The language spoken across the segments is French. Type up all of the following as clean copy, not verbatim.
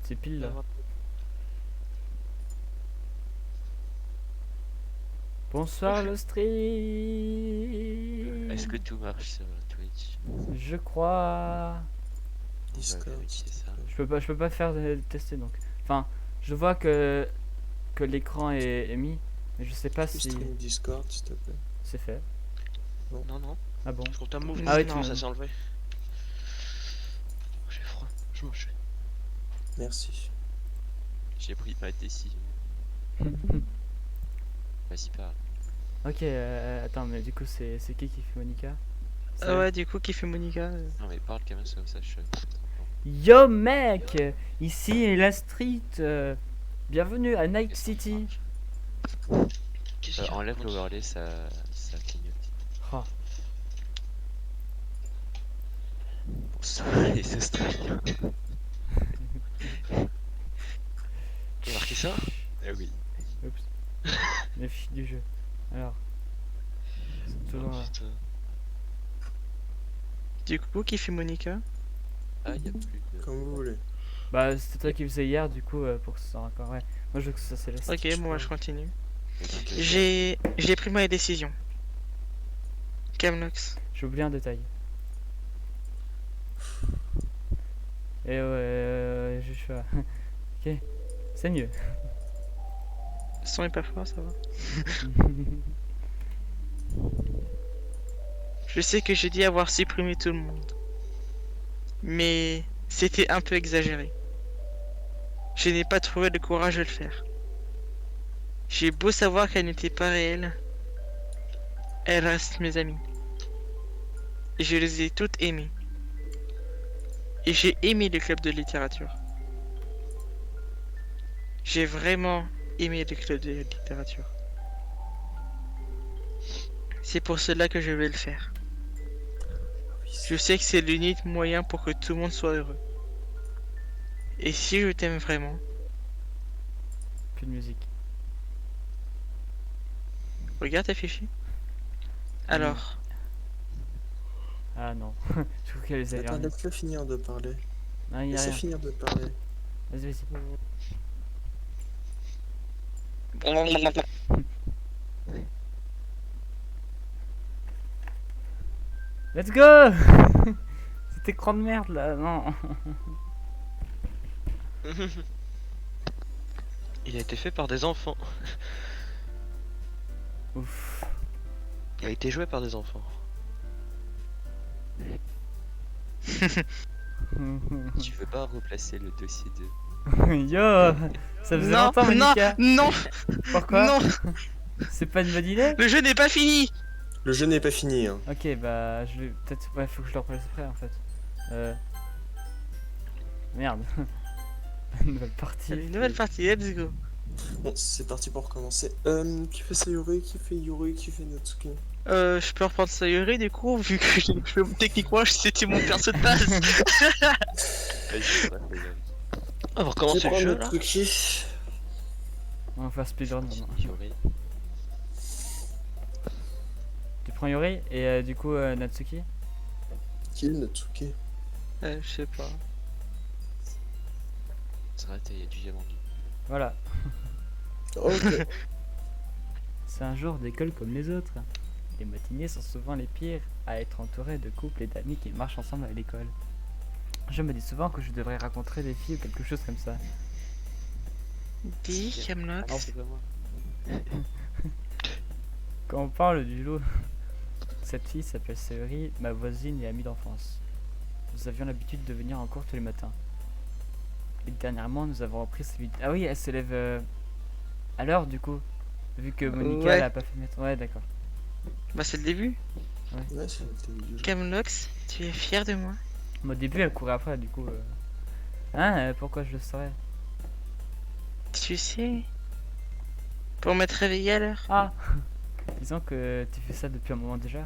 C'est pile là. Bonsoir le stream. Est-ce que tout marche sur Twitch? Je crois. On va Discord, vérifier ça. Je peux pas faire de tester donc. Enfin, je vois que l'écran est mis, mais je sais pas Tu peux si stream Discord, s'il te plaît. c'est fait. Non, non. Ah bon. Je compte un move. Ah oui, non, tu ça m'as- s'est enlevé. J'ai froid. Je mange. Merci. J'ai pris ma décision. Vas-y, parle. Ok, attends, mais du coup c'est qui fait Monica? Ah ouais, du coup, qui fait Monica Non, mais parle quand même, comme ça je. Yo mec, ici est la street. Bienvenue à Night Qu'est-ce que ça City. marche Qu'est-ce qu'il y a Enlève l'overlay, ça clignote. Oh. Bonsoir les Australiens. Tu as marqué ça? Ah oui. Oups. Les fiches du jeu. Alors. C'est toujours là. Putain. Du coup, qui fait Monica Ah, y'a plus de. Comme vous voulez. Bah c'était toi qui faisais hier du coup pour que ça soit encore ouais. Moi je veux que ça c'est la Ok, bon, moi je continue. Mais donc, J'ai pris ma décision. Camlox. J'ai oublié un détail. Et ouais, je suis ok, c'est mieux. Le son est pas fort, ça va. Je sais que j'ai dit avoir supprimé tout le monde. Mais c'était un peu exagéré. Je n'ai pas trouvé le courage de le faire. J'ai beau savoir qu'elle n'était pas réelle. Elles restent mes amies. Et je les ai toutes aimées. Et j'ai aimé le club de littérature. J'ai vraiment aimé le club de littérature. C'est pour cela que je vais le faire. Je sais que c'est l'unique moyen pour que tout le monde soit heureux. Et si je t'aime vraiment, Plus de musique. regarde tes fichiers. Alors, Ah non. Je crois qu'elle les avait Attends, remis. laisse-le finir de parler. Non, il y a Laisse-le rien. finir de parler. Vas-y, vas-y. Let's go. Cet écran de merde là, non. Il a été fait par des enfants. Ouf. Il a été joué par des enfants. Tu veux pas replacer le dossier de. Yo, ça faisait non, longtemps non, Monica. non, Pourquoi? non, C'est pas une bonne idée? le jeu n'est pas fini. Le jeu n'est pas fini, hein. Ok, bah je vais peut-être. Ouais, faut que je le replace après en fait. Merde. Nouvelle partie. Allez, nouvelle partie, let's go. Bon, c'est parti pour commencer. Qui fait Sayori, qui fait Yuri, qui fait Natsuki? Je peux reprendre Sayori du coup, vu que techniquement c'était mon perso de base. Vas-y, on va faire. On va recommencer Qui le prend jeu là. Natsuki? On va faire speedrun maintenant. Yuri. Tu prends Yuri et du coup Natsuki. Qui est Natsuki? Je sais pas. Ça va, il y a du diamant. Voilà. Ok. C'est un jour d'école comme les autres. Les matinées sont souvent les pires à être entouré de couples et d'amis qui marchent ensemble à l'école. Je me dis souvent que je devrais rencontrer des filles ou quelque chose comme ça. Dis, Camlox. C'est pas moi. Quand on parle du lot, cette fille s'appelle Sayori, ma voisine et amie d'enfance. Nous avions l'habitude de venir en cours tous les matins. Et dernièrement, nous avons repris celui. Ah oui, elle se lève à l'heure du coup. Vu que Monica Ouais. elle a pas fait mettre. Ouais, d'accord. Bah c'est le début. Ouais, c'est le thème du jeu. Camlox, tu es fier de moi? Mais au début, elle courait après, du coup. Hein, pourquoi je le saurais? Tu sais, pour m'être réveillé à l'heure. Ah disons que tu fais ça depuis un moment déjà.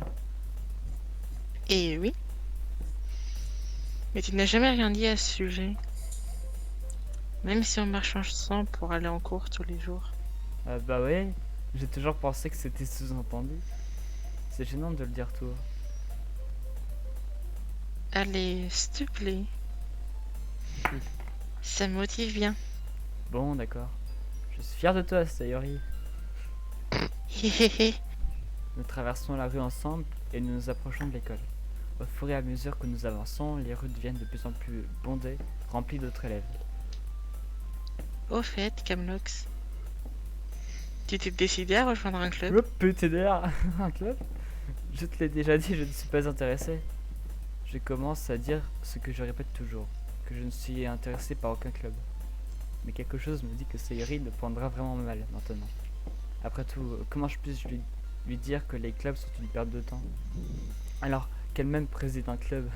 Eh oui. Mais tu n'as jamais rien dit à ce sujet. Même si on marche ensemble pour aller en cours tous les jours. Bah ouais, j'ai toujours pensé que c'était sous-entendu. C'est gênant de le dire tout haut. Allez, s'il te plaît. Ça me motive bien. Bon, d'accord. Je suis fier de toi, Sayori. Héhéhé. Nous traversons la rue ensemble et nous nous approchons de l'école. Au fur et à mesure que nous avançons, les rues deviennent de plus en plus bondées, remplies d'autres élèves. Au fait, Camlox, tu t'es décidé à rejoindre un club? Hop, PTDR, un club? Je te l'ai déjà dit, je ne suis pas intéressé. Je commence à dire ce que je répète toujours, que je ne suis intéressé par aucun club. Mais quelque chose me dit que Sayori le prendra vraiment mal maintenant. Après tout, comment je puis lui dire que les clubs sont une perte de temps? Alors qu'elle-même préside un club.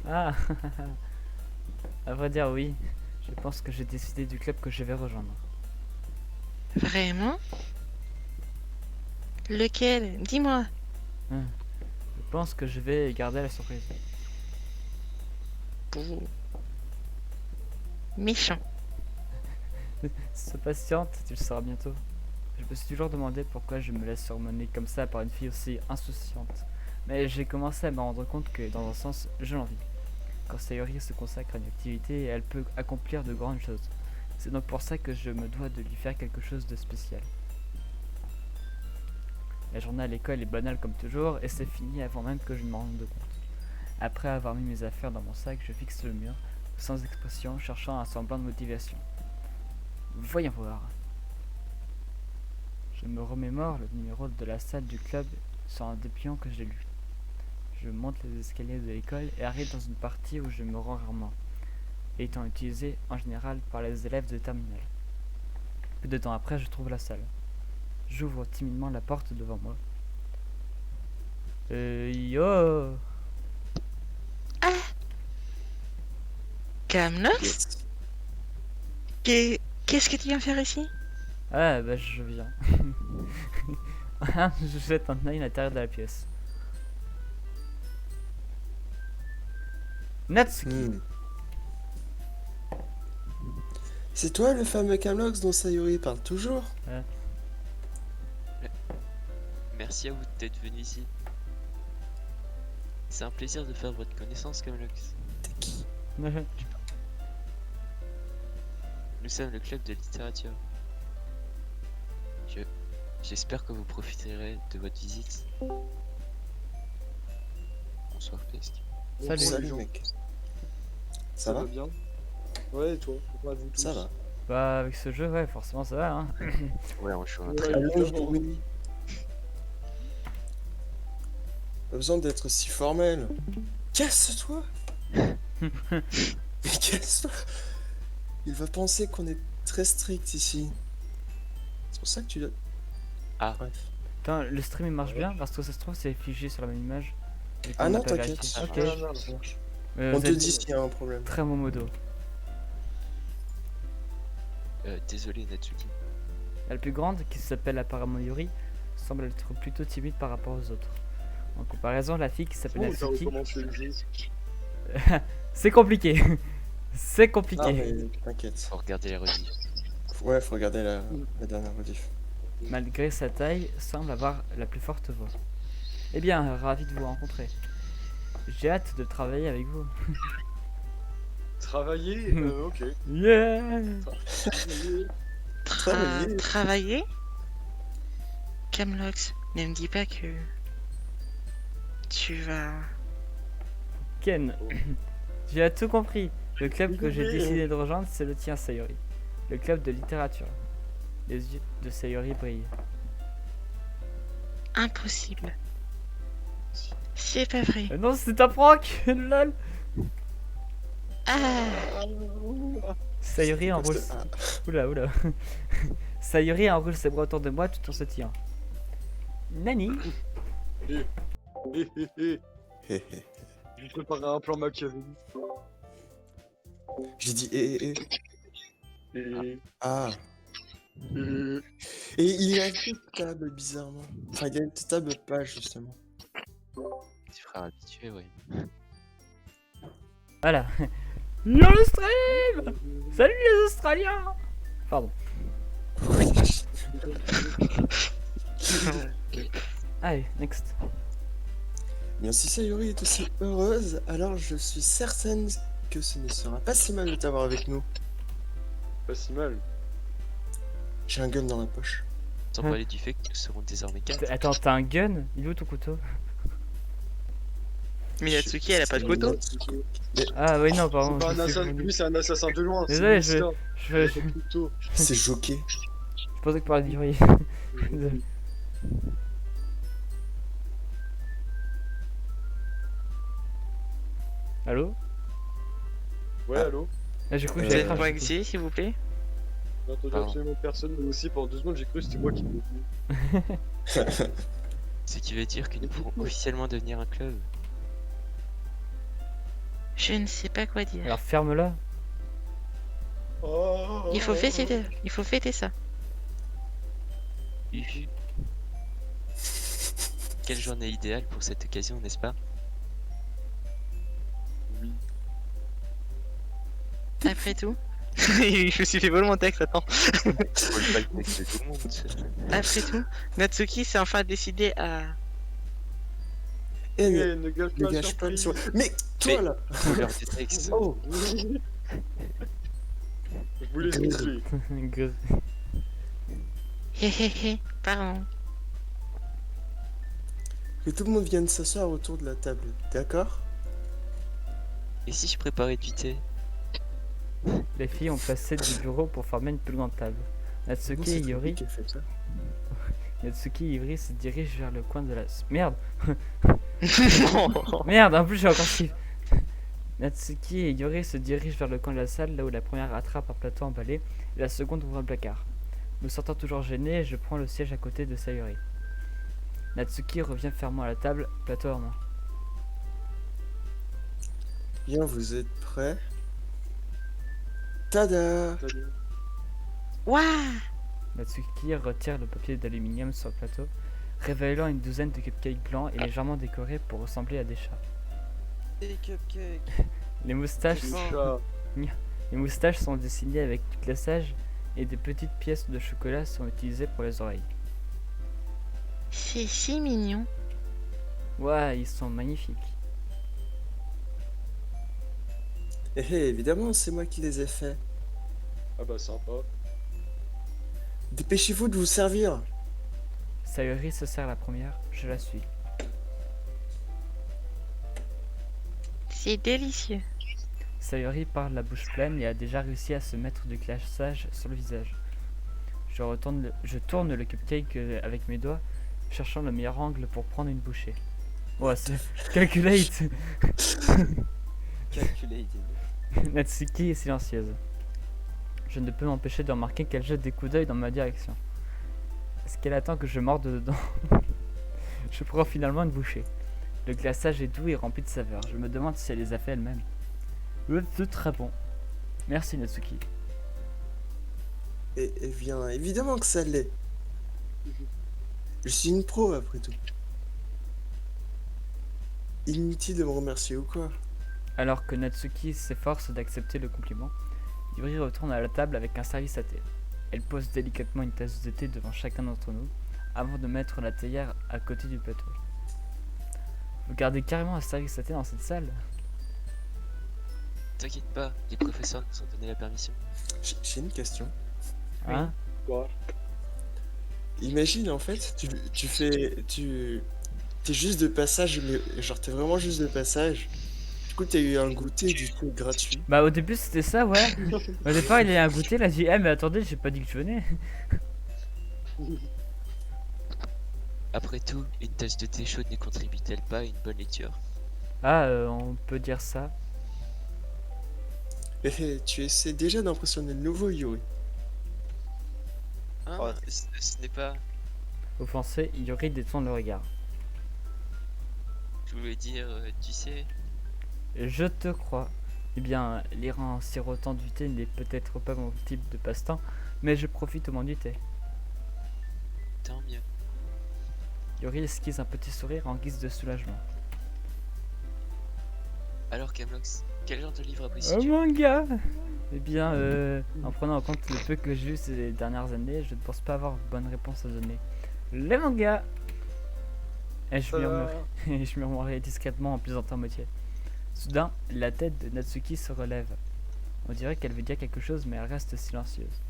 Ah, à vrai dire, oui. Je pense que j'ai décidé du club que je vais rejoindre. Vraiment? Lequel? Dis-moi. Je pense que je vais garder la surprise. Bouh. Méchant. Sois patiente, tu le sauras bientôt. Je me suis toujours demandé pourquoi je me laisse surmonner comme ça par une fille aussi insouciante. Mais j'ai commencé à me rendre compte que, dans un sens, je l'envie. Quand Sayori se consacre à une activité, elle peut accomplir de grandes choses. C'est donc pour ça que je me dois de lui faire quelque chose de spécial. La journée à l'école est banale comme toujours, et c'est fini avant même que je ne m'en rende compte. Après avoir mis mes affaires dans mon sac, je fixe le mur, sans expression, cherchant un semblant de motivation. Voyons voir. Je me remémore le numéro de la salle du club sur un dépliant que j'ai lu. Je monte les escaliers de l'école et arrive dans une partie où je me rends rarement, étant utilisée en général par les élèves de terminale. Peu de temps après, je trouve la salle. J'ouvre timidement la porte devant moi. Yo! Camlox? Yes. Qu'est-ce que tu viens faire ici? Ah bah je viens. Je jette un œil à l'intérieur de la pièce. Natsuki! Hmm. C'est toi le fameux Camlox dont Sayori parle toujours? Merci à vous d'être venu ici. C'est un plaisir de faire votre connaissance, Camlox. T'es qui? Nous sommes le club de littérature. J'espère que vous profiterez de votre visite. Bonsoir, Pesque. Salut. Salut mec. Ça va? bien? Ouais, et toi? Comment vous tous? Ça va. Bah avec ce jeu, ouais, forcément ça va, hein. Ouais, on joue un Ouais, très Allons, évidemment. oui. Pas besoin d'être si formel. Casse-toi! Mais casse-toi! Il va penser qu'on est très strict ici. C'est pour ça que tu dois... Ah. Bref. Putain, le stream il marche bien parce que ça se trouve c'est figé sur la même image. Et Ah qu'on non, n'a pas t'inquiète. vérifié. Ah, Ok. Non, non, ça marche. On Vous te êtes dit s'il y a un problème. très momodo. Désolé, Natsuki. La plus grande, qui s'appelle apparemment Yuri, semble être plutôt timide par rapport aux autres. En comparaison, la fille qui s'appelle Oh, t'as Natsuki, recommencé le jeu. c'est compliqué. C'est Non compliqué. mais t'inquiète. Faut regarder les rediffs. Ouais, faut regarder la dernière rediff. Malgré sa taille, semble avoir la plus forte voix. Eh bien, ravi de vous rencontrer. J'ai hâte de travailler avec vous. Travailler? Ok. Yeah! Travailler. Travailler? Camlox, ne me dis pas que tu vas... Ken, tu as tout compris. Le club que j'ai Oui. décidé de rejoindre, c'est le tien, Sayori. Le club de littérature. Les yeux de Sayori brillent. Impossible. C'est pas vrai. Non, c'est un prank! Lol! Ah, Sayori enroule... Ah, Oula. Sayori enroule ses bras autour de moi tout en se tirant. Nani? Hé, hé, hé. hé, hé. Je vous préparerai un plan Machiavelli. J'ai dit Et... Ah. et- Et il y a une table bizarrement. Enfin, il y a une table pas justement. Petit frère habitué, ouais. Voilà. Yo le stream! Salut les Australiens! Pardon. Allez, next. Bien si Sayori est aussi heureuse, alors je suis certaine que ce ne sera pas si mal de t'avoir avec nous. Pas si mal. J'ai un gun dans la poche. Sans parler du fait que nous serons désormais 4. Attends, t'as un gun? Il est où ton couteau? Mais Natsuki, elle a pas de couteau. Ah oui, non, pardon. C'est pas un je sais assassin, plus. lui c'est un assassin de loin. Désolé, c'est lui, je ça. Il a pas de couteau. C'est joqué. pensais que tu parlais du riz. Désolé. Allô? Ouais, allô. Là, j'ai cru que Vous j'avais êtes pour craché. exister, s'il vous plaît? J'ai entendu Pardon. absolument personne, mais aussi pendant 2 secondes j'ai cru que c'était moi qui me Ce qui veut dire que nous pourrons officiellement devenir un club. Je ne sais pas quoi dire. Alors ferme-la. Oh, Il faut fêter ça. Uhu. Quelle journée idéale pour cette occasion, n'est-ce pas? Oui. Après tout. Je me suis fait voler mon texte, attends. Faut le pas le texte de tout le monde. Après tout, Natsuki s'est enfin décidé à. Eh, Eh, ne gâche ne pas la gâche pas le surprise. soir. Mais toi Mais- là. Couleur des textes. Oh. Je voulais expliquer. Gueuse. Hé hé hé, pardon. Que tout le monde vienne s'asseoir autour de la table, d'accord? Et si je préparais du thé? Les filles ont placé du bureau pour former une plus grande table. Non, Natsuki c'est et toi Yori, qui as fait ça. Natsuki et Yori se dirigent vers le coin de la... Merde. Non. Merde, en plus j'ai encore Steve. Natsuki et Yori se dirigent vers le coin de la salle, là où la première attrape un plateau emballé et la seconde ouvre un placard. Me sentant toujours gêné, je prends le siège à côté de Sayori. Natsuki revient fermement à la table, plateau en main. Bien, vous êtes prêts? Tada! Waouh. Natsuki retire le papier d'aluminium sur le plateau, révélant une douzaine de cupcakes blancs et légèrement décorés pour ressembler à des chats. Des cupcakes. Les moustaches, Le chat. les moustaches sont dessinées avec du glaçage et des petites pièces de chocolat sont utilisées pour les oreilles. C'est si mignon. Ouais, ils sont magnifiques. Évidemment, c'est moi qui les ai faits. Ah bah sympa. Dépêchez-vous de vous servir. Sayori se sert la première, je la suis. C'est délicieux. Sayori parle la bouche pleine et a déjà réussi à se mettre du glaçage sur le visage. Je tourne le cupcake avec mes doigts, cherchant le meilleur angle pour prendre une bouchée. Ouais, c'est calculate. Calculated. Natsuki est silencieuse. Je ne peux m'empêcher de remarquer qu'elle jette des coups d'œil dans ma direction. Est-ce qu'elle attend que je morde dedans? Je prends finalement une bouchée. Le glaçage est doux et rempli de saveur. Je me demande si elle les a fait elle-même. C'est très bon. Merci Natsuki. Et bien, évidemment que ça l'est. Je suis une pro après tout. Inutile de me remercier ou quoi. Alors que Natsuki s'efforce d'accepter le compliment, Yuri retourne à la table avec un service à thé. Elle pose délicatement une tasse de thé devant chacun d'entre nous, avant de mettre la théière à côté du plateau. Vous gardez carrément un service à thé dans cette salle? T'inquiète pas, les professeurs nous ont donné la permission. J'ai une question. Hein? Quoi? Imagine en fait, t'es juste de passage, mais genre t'es vraiment juste de passage. Du coup t'as eu un goûter du coup gratuit. Bah au début c'était ça, ouais. Au départ il a un goûter, il a dit eh mais attendez, j'ai pas dit que je venais. Après tout, une tasse de thé chaude ne contribue-t-elle pas à une bonne lecture? Ah on peut dire ça. Tu essaies déjà d'impressionner le nouveau Yuri. Hein? Ouais. Ce n'est pas... Offensé, Yuri détourne le regard. Je voulais dire, tu sais... Je te crois. Eh bien, lire en sirotant du thé n'est peut-être pas mon type de passe-temps, mais je profite au moins du thé. Tant mieux. Yuri esquisse un petit sourire en guise de soulagement. Alors Camlox, quel genre de livre Oh apprécies-tu? manga! Eh bien, en prenant en compte le peu que j'ai lu ces dernières années, je ne pense pas avoir de bonne réponse à donner. Les mangas! Et je murmurais discrètement en plaisantant à moitié. Soudain, la tête de Natsuki se relève. On dirait qu'elle veut dire quelque chose, mais elle reste silencieuse.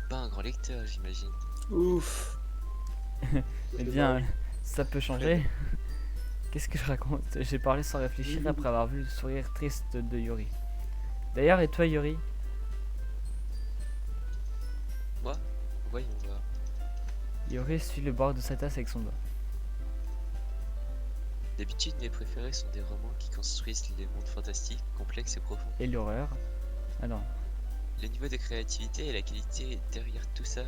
Pas un grand lecteur, j'imagine. Ouf. Eh bien, ça peut changer. Qu'est-ce que je raconte? J'ai parlé sans réfléchir après avoir vu le sourire triste de Yuri. D'ailleurs, et toi Yuri? Moi? Voyons voir. Yuri suit le bord de sa tasse avec son doigt. D'habitude, mes préférés sont des romans qui construisent les mondes fantastiques, complexes et profonds. Et l'horreur? Ah non. Le niveau de créativité et la qualité derrière tout ça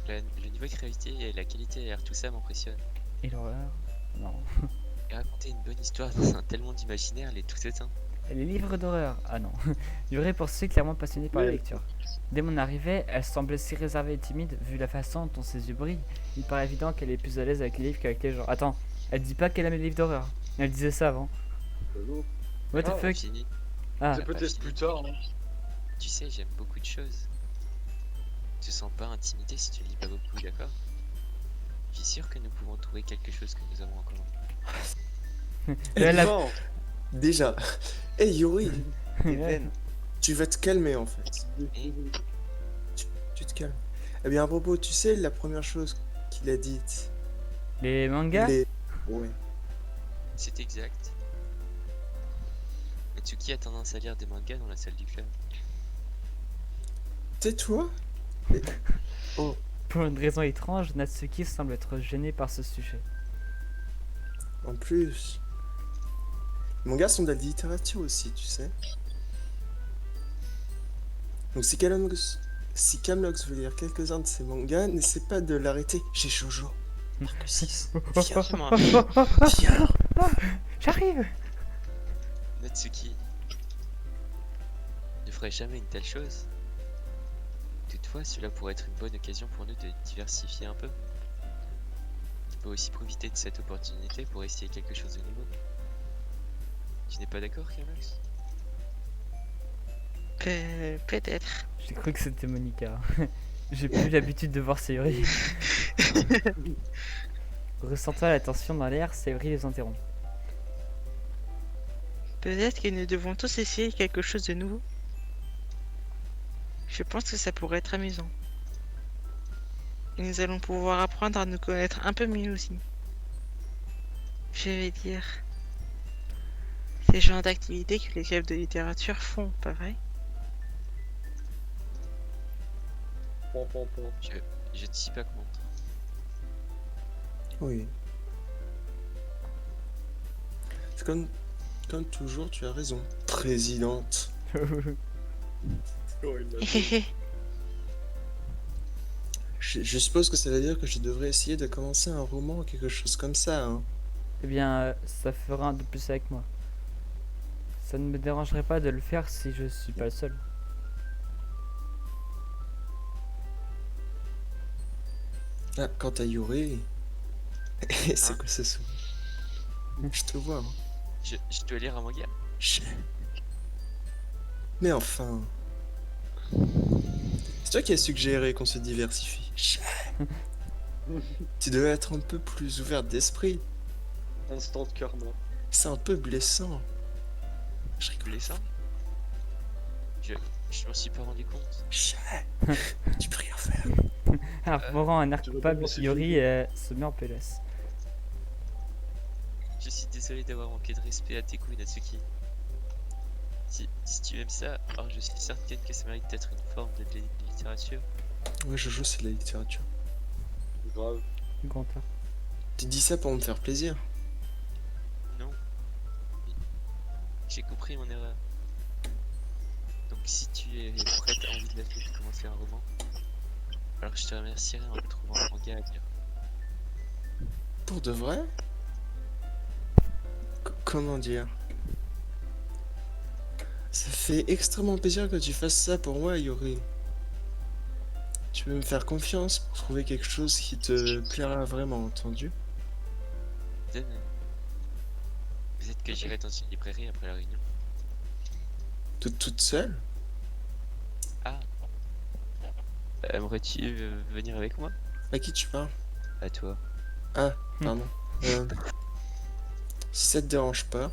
le niveau de créativité et la qualité derrière tout ça m'impressionnent. Et l'horreur? Non. Et raconter une bonne histoire dans un tel monde imaginaire l'est tout autant. Et les livres d'horreur? Ah non. Yuri poursuit clairement passionné par la lecture. Dès mon arrivée, elle semblait si réservée et timide, vu la façon dont ses yeux brillent. Il paraît évident qu'elle est plus à l'aise avec les livres qu'avec les gens. Attends, elle dit pas qu'elle aime les livres d'horreur. Elle disait ça avant. Non. What the Ah, fuck? Fini. Ah, C'est peut-être plus tard. Hein. Tu sais, j'aime beaucoup de choses. Tu te sens pas intimidé si tu lis pas beaucoup, d'accord? Je suis sûr que nous pouvons trouver quelque chose que nous avons en commun. Elle a- Non. Déjà. Hey Yuri, Des Ouais. veines. tu vas te calmer en fait. Et Tu te calmes. Eh bien à propos, tu sais la première chose qu'il a dite. Les mangas? Les... Ouais. c'est exact. Natsuki a tendance à lire des mangas dans la salle du club. Tais-toi. Pour une raison étrange, Natsuki semble être gênée par ce sujet. En plus. Les mangas sont de la littérature aussi, tu sais. Donc si Camlox veut lire quelques-uns de ses mangas, n'essaie pas de l'arrêter. J'ai Jojo. Marque 6. Viens, Comment viens. J'arrive! Natsuki ne ferait jamais une telle chose. Toutefois, cela pourrait être une bonne occasion pour nous de diversifier un peu. Tu peux aussi profiter de cette opportunité pour essayer quelque chose de nouveau. Tu n'es pas d'accord, Camlox? Peut-être. J'ai cru que c'était Monica. J'ai plus l'habitude de voir Sayuri. Ressentant la tension dans l'air, Sayuri les interrompt. Peut-être que nous devons tous essayer quelque chose de nouveau. Je pense que ça pourrait être amusant. Et nous allons pouvoir apprendre à nous connaître un peu mieux aussi. Je vais dire... Ces genres d'activités que les chefs de littérature font, pas vrai? Pom, pom, pom. Je ne suis pas contre. Oui. C'est comme toujours, tu as raison. Présidente. Oh, il l'a dit. Je suppose que ça veut dire que je devrais essayer de commencer un roman ou quelque chose comme ça, hein. Eh bien, ça fera un de plus avec moi. Ça ne me dérangerait pas de le faire si je suis pas le seul. Ah, quant à Yuri... c'est Hein? quoi ce son? Je te vois, hein. Je dois lire un manga? Chut. Mais enfin... C'est toi qui as suggéré qu'on se diversifie. Chut. Tu devais être un peu plus ouverte d'esprit. Instant karma. C'est un peu blessant. Je rigole. Blessant? Je m'en suis pas rendu compte. Chut. Tu peux rien faire. Arborant un air tu veux coupable, commencer Yuri le se met en PLS. Je suis désolé d'avoir manqué de respect à tes couilles, Natsuki. Si tu aimes ça, alors je suis certaine que ça mérite d'être une forme de littérature. Ouais, Jojo, c'est de la littérature. Grave. Grand A. Tu dis ça pour me faire plaisir. Non. J'ai compris mon erreur. Donc si tu es prête à envisager de commencer un roman, alors je te remercierai en trouvant un manga à lire. Pour de vrai? Comment dire? Ça fait extrêmement plaisir que tu fasses ça pour moi, Yuri. Tu peux me faire confiance pour trouver quelque chose qui te plaira vraiment, entendu? De même. Peut-être que j'irai dans une librairie après la réunion. Toute seule? Ah. Aimerais-tu venir avec moi? À qui tu parles? À toi. Ah, pardon. Si ça te dérange pas.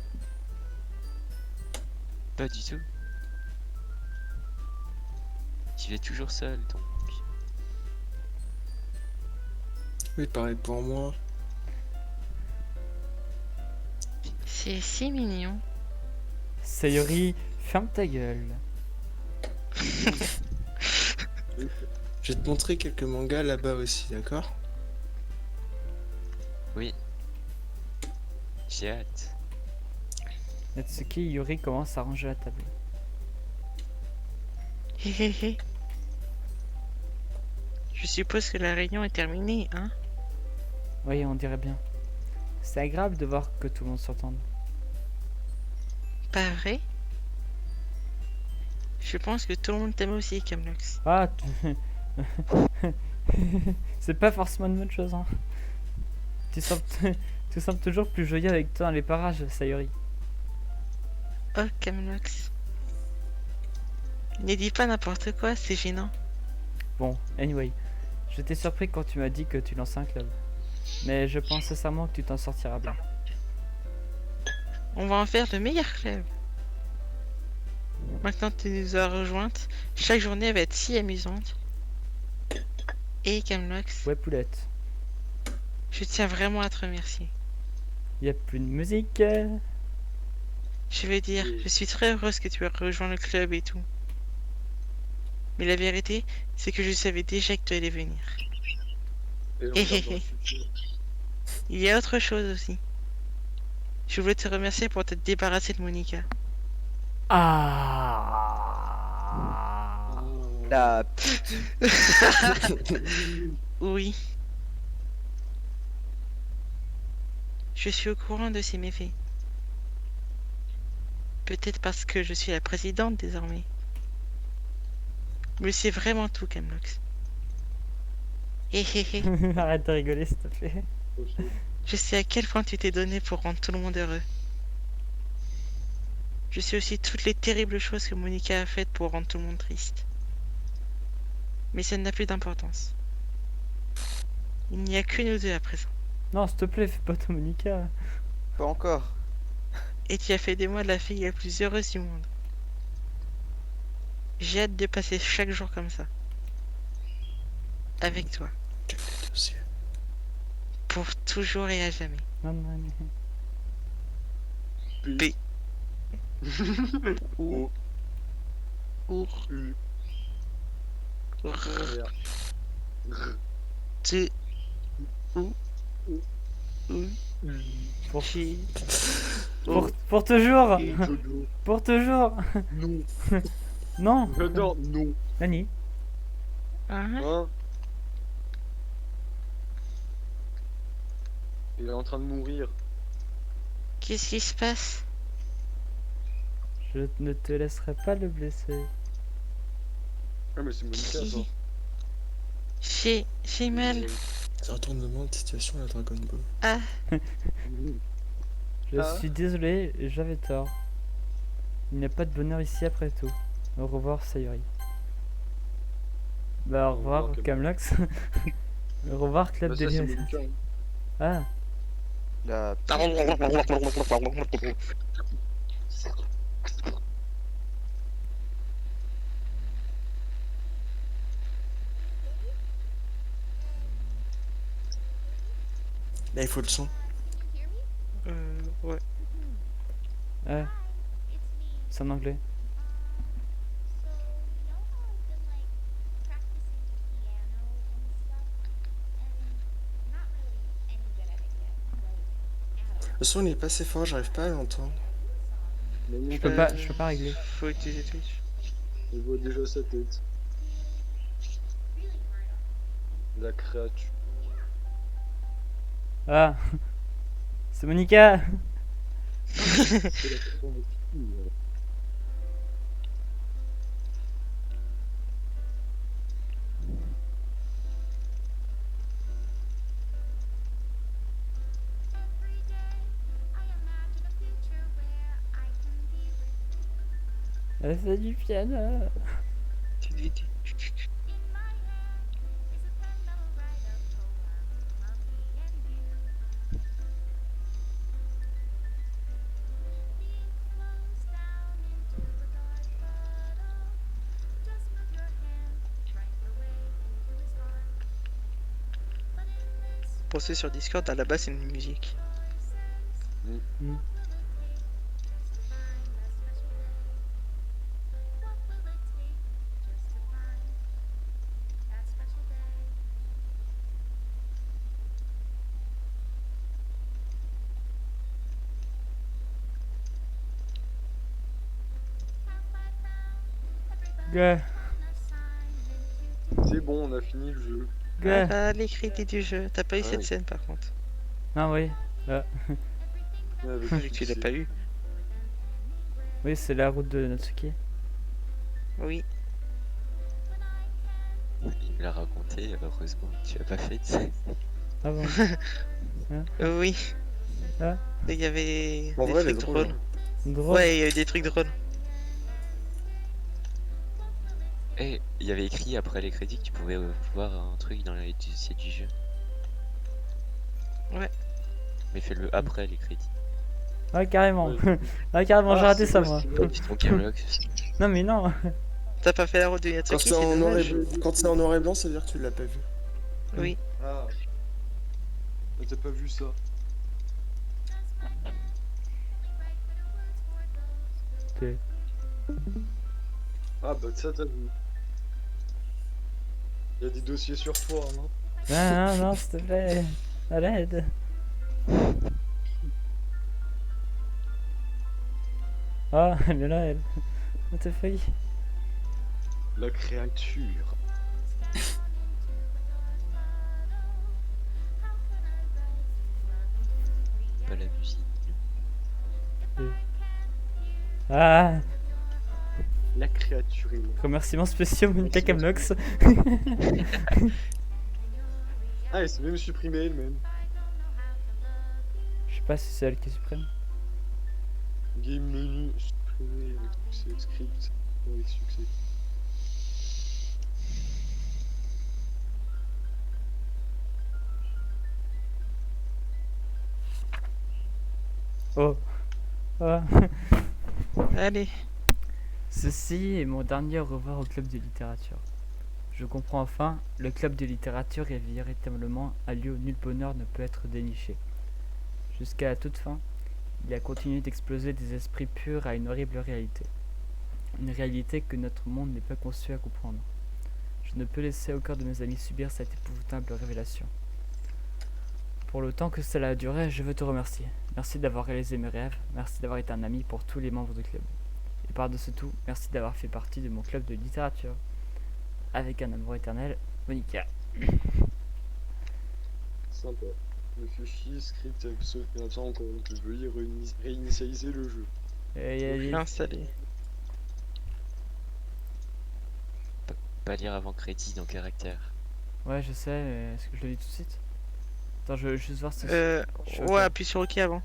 Pas du tout. J'y vais toujours seul, donc... Oui, pareil pour moi. C'est si mignon. Sayori, ferme ta gueule. Je vais te montrer quelques mangas là-bas aussi, d'accord? Oui. J'ai hâte. Natsuki et Yuri commencent à ranger la table. Hé hé hé. Je suppose que la réunion est terminée, hein? Oui, on dirait bien. C'est agréable de voir que tout le monde s'entende. Pas vrai? Je pense que tout le monde t'aime aussi, Camlox. Ah, c'est pas forcément une bonne chose, hein. Tu sembles, tu sembles toujours plus joyeux avec toi dans les parages, Sayori. Oh, Camlox. Ne dis pas n'importe quoi, c'est gênant. Bon, anyway, j'étais surpris quand tu m'as dit que tu lançais un club. Mais je pense sincèrement que tu t'en sortiras bien. On va en faire le meilleur club. Maintenant que tu nous as rejointes, chaque journée va être si amusante. Et Camlox, Ouais, poulette. je tiens vraiment à te remercier. Y a plus de musique. Je veux dire, je suis très heureuse que tu aies rejoint le club et tout. Mais la vérité, c'est que je savais déjà que tu allais venir. Et on Hé, regarde hé, dans le hé. futur. Il y a autre chose aussi. Je voulais te remercier pour t'être débarrassé de Monica. Ah. La Oui. Je suis au courant de ses méfaits. Peut-être parce que je suis la présidente désormais. Mais c'est vraiment tout, Camlox. Hé hé hé. Arrête de rigoler, s'il te plaît. Ok. Je sais à quel point tu t'es donné pour rendre tout le monde heureux. Je sais aussi toutes les terribles choses que Monica a faites pour rendre tout le monde triste. Mais ça n'a plus d'importance. Il n'y a que nous deux à présent. Non, s'il te plaît, fais pas ton Monica. pas encore. Et tu as fait de moi la fille la plus heureuse du monde. J'ai hâte de passer chaque jour comme ça. Avec toi. Quel dossier. Pour toujours et à jamais. Non, non, non. P. O. Our. U. R. R. R. T. Ou. Ou. U. Pour, J. pour toujours. Et Jojo. Pour toujours. Non. Non. J'adore. Non. Nani. Hein? Hein? Il est en train de mourir. Qu'est-ce qui se passe? Je ne te laisserai pas le blesser. Ah mais c'est Monica ça. J'ai mal. C'est un retournement de situation à la Dragon Ball. Ah, Je Ah. suis désolé, j'avais tort. Il n'y a pas de bonheur ici après tout. Au revoir, Sayori. Bah, au revoir, revoir, Camlox. Au revoir, Club Bah, ça c'est Délire. Monica. Ah, La Là, il faut le son. ouais. ah. C'est en anglais. Le son, il est pas assez fort, j'arrive pas à l'entendre. Mais Je peux pas régler. Faut utiliser Twitch. Je vois déjà sa tête. La créature. Ah. C'est Monica. C'est la créature de fou, là. Elle fait du piano. penser sur Discord, à la base c'est une musique. Hmm. Gars, C'est bon, on a fini le jeu. gars. Ah, les crédits du jeu. T'as pas eu Ah cette oui. scène par contre. Ah oui, Ouais, avec Vu que tu l'as succès. pas eu. oui, c'est la route de Natsuki. Oui. Il me l'a raconté, heureusement que tu l'as pas fait. Ah bon. Oui. Ah. Il y avait En des vrai, elle est trucs drôle. drôles. Drôle. Ouais, il y a eu des trucs drôles. Et il y avait écrit après les crédits que tu pouvais voir un truc dans les dossiers du jeu. Ouais. Mais fais-le après les crédits. Ah, carrément. Ouais. Ah, carrément, j'ai Ah, raté c'est ça, quoi, moi. ce mode Dis ton Gamelock. Non, mais non. T'as pas fait la route de Quand Yatsuki, c'est c'est en noir et dommage. quand c'est en noir et blanc, ça veut dire que tu l'as pas vu. Oui. Ah. Ah, t'as pas vu ça. Ok. Ah bah ça t'as vu. Il y a des dossiers sur toi, hein. Non, non, non, s'il te plaît. Arrête. Ah, elle est là, elle. What the fuck? La créature. Pas la musique. Ah, La créature est là. remerciements spéciaux, Monica Camlox. Ah, elle s'est même supprimée elle-même. Je sais pas si c'est elle qui supprime. Game menu, supprimé avec succès, script avec succès. Oh. Ah. Allez. Ceci est mon dernier au revoir au club de littérature. Je comprends enfin, le club de littérature est véritablement un lieu où nul bonheur ne peut être déniché. Jusqu'à la toute fin, il a continué d'exploser des esprits purs à une horrible réalité. Une réalité que notre monde n'est pas conçu à comprendre. Je ne peux laisser aucun de mes amis subir cette épouvantable révélation. Pour le temps que cela a duré, je veux te remercier. Merci d'avoir réalisé mes rêves, merci d'avoir été un ami pour tous les membres du club. Et par-dessus tout, merci d'avoir fait partie de mon club de littérature. Avec un amour éternel, Monica. Sympa. Le fichier script episode. Attends encore, je veux y réinitialiser le jeu. Installé. Pas lire avant crédit dans caractère. Ouais, je sais, mais est-ce que je le dis tout de suite? Attends, je veux juste voir si... Je suis ok. Ouais, appuie sur OK avant.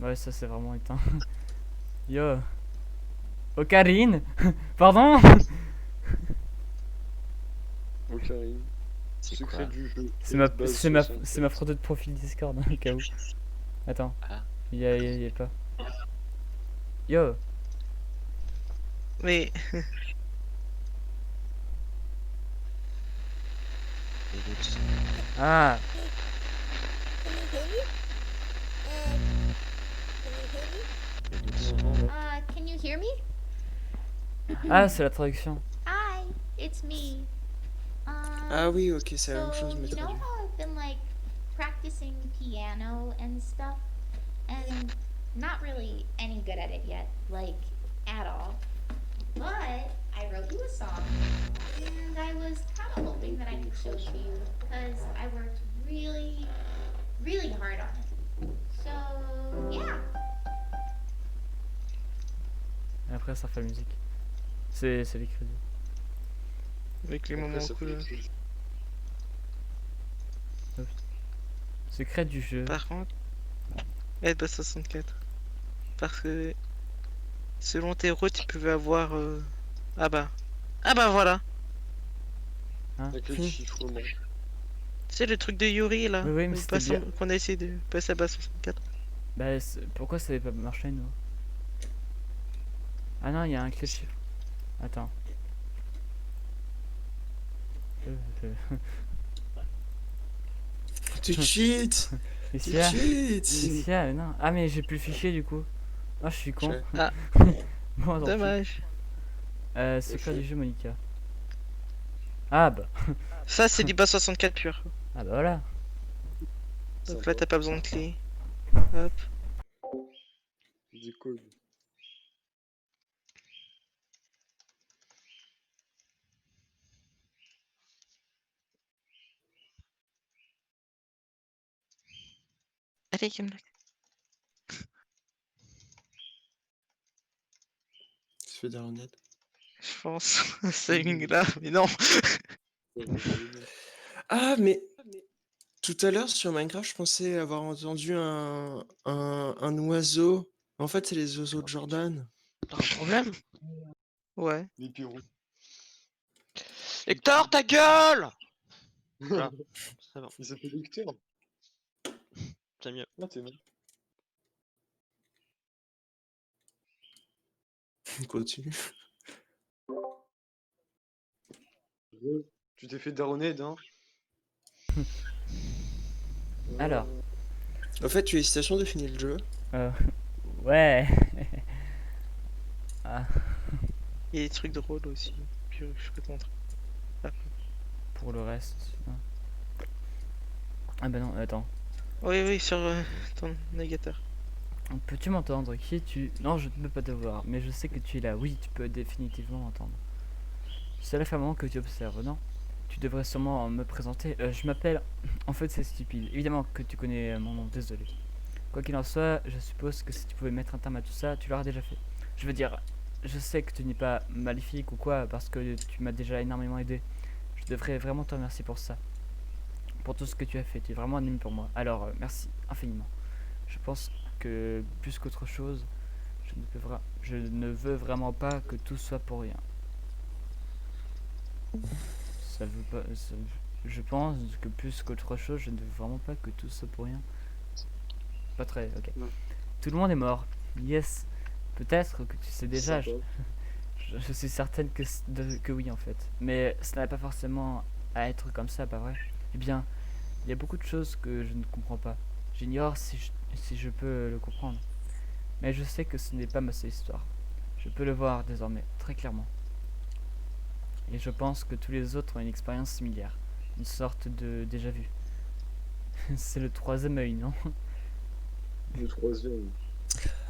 Ouais, ça c'est vraiment éteint. Yo. Ocarine. Pardon. Ocarine. C'est Secret quoi? du jeu. C'est ma, Base c'est ma, 64. c'est ma photo de profil Discord, hein, au cas où. Attends. Ah. Y a pas. Yo. Mais Et l'autre, Ah. Can you hear me? Ah, c'est la traduction. Hi, it's me. Ah oui, ok, c'est la même So, chose, mais you know traduit. how I've been like practicing piano and stuff, and not really any good at it yet, like at all. But I wrote you a song, and I was kind of hoping that I could show it to you because I worked really, really hard on it. So yeah. Et après, ça fait la musique. C'est les crédits. avec les Après, moments ça cool. fait- Secret du jeu. Par contre, Edba 64. Parce que selon tes rôles, tu pouvais avoir. Ah bah. Ah bah voilà. Hein? Avec le chiffrement. C'est le truc de Yuri là. Oui, mais c'était bien. Qu'on a essayé de passer à bas 64. Bah, pourquoi ça n'avait pas marché, nous? Ah non, il y a un clé de chiffre. Attends. Tu cheats. Tu Lucia, cheats. Lucia, non. Ah, mais j'ai plus le fichier du coup. Ah, je suis con. Je- Ah, Bon, tant pis. dommage. C'est quoi du jeu, Monica? Ah, bah. Ça, c'est du bas 64 pur. Ah, bah voilà. Donc là, t'as pas besoin de clé. Hop. Des codes. Allez, Gamelock. Tu fais des rondettes. Je pense. C'est là, mais non. Ah, mais tout à l'heure sur Minecraft, je pensais avoir entendu un oiseau. En fait, c'est les oiseaux de Jordan. T'as un problème? Ouais. Les pyros. Hector, ta gueule! Voilà, c'est bon, Il s'appelle Hector. c'est mieux. Ah, t'es mal. Continue. Tu t'es fait daronner, hein? Alors. En fait, tu es station de finir le jeu. Ouais. Ah, Il y a des trucs drôles aussi. Puis, je peux te montrer. pour le reste. Non. Ah, bah non, attends. Oui, oui, sur ton navigateur. Peux-tu m'entendre? Qui es-tu? Non, je ne peux pas te voir, mais je sais que tu es là. Oui, tu peux définitivement m'entendre. Cela fait un moment que tu observes, non? Tu devrais sûrement me présenter. Je m'appelle... En fait, c'est stupide. Évidemment que tu connais mon nom, désolé. Quoi qu'il en soit, je suppose que si tu pouvais mettre un terme à tout ça, tu l'auras déjà fait. Je veux dire, je sais que tu n'es pas maléfique ou quoi, parce que tu m'as déjà énormément aidé. Je devrais vraiment te remercier pour ça. Pour tout ce que tu as fait. Tu es vraiment un ami pour moi. Alors, merci infiniment. Je pense que plus qu'autre chose, je ne veux vraiment pas que tout soit pour rien. Ça veut pas. Je pense que plus qu'autre chose, je ne veux vraiment pas que tout soit pour rien. Pas très, ok. Non. Tout le monde est mort. Yes. Peut-être que tu sais déjà. Sympa. Je suis certaine que oui en fait. Mais ça n'a pas forcément à être comme ça, pas vrai? Eh bien, il y a beaucoup de choses que je ne comprends pas. J'ignore si je peux le comprendre. Mais je sais que ce n'est pas ma seule histoire. Je peux le voir désormais, très clairement. Et je pense que tous les autres ont une expérience similaire. Une sorte de déjà-vu. C'est le troisième œil, non? Le troisième.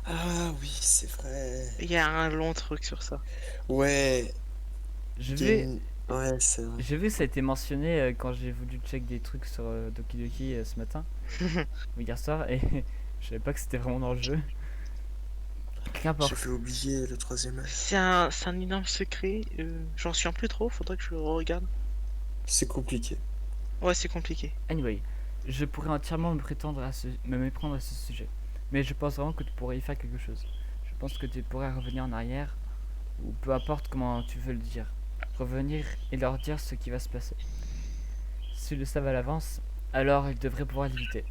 Ah oui, c'est vrai. Il y a un long truc sur ça. Ouais. Je il y a vais... une- Ouais, c'est vrai. J'ai vu que ça a été mentionné quand j'ai voulu check des trucs sur Doki Doki ce matin. Ou hier soir, et je savais pas que c'était vraiment dans le jeu. Qu'importe. J'ai fait oublier le troisième œil. C'est un énorme secret. J'en suis un peu trop, faudrait que je le regarde. C'est compliqué. Ouais, c'est compliqué. Anyway, je pourrais entièrement me méprendre à ce sujet. Mais je pense vraiment que tu pourrais y faire quelque chose. Je pense que tu pourrais revenir en arrière, ou peu importe comment tu veux le dire. Revenir et leur dire ce qui va se passer. S'ils le savent à l'avance, alors ils devraient pouvoir l'éviter.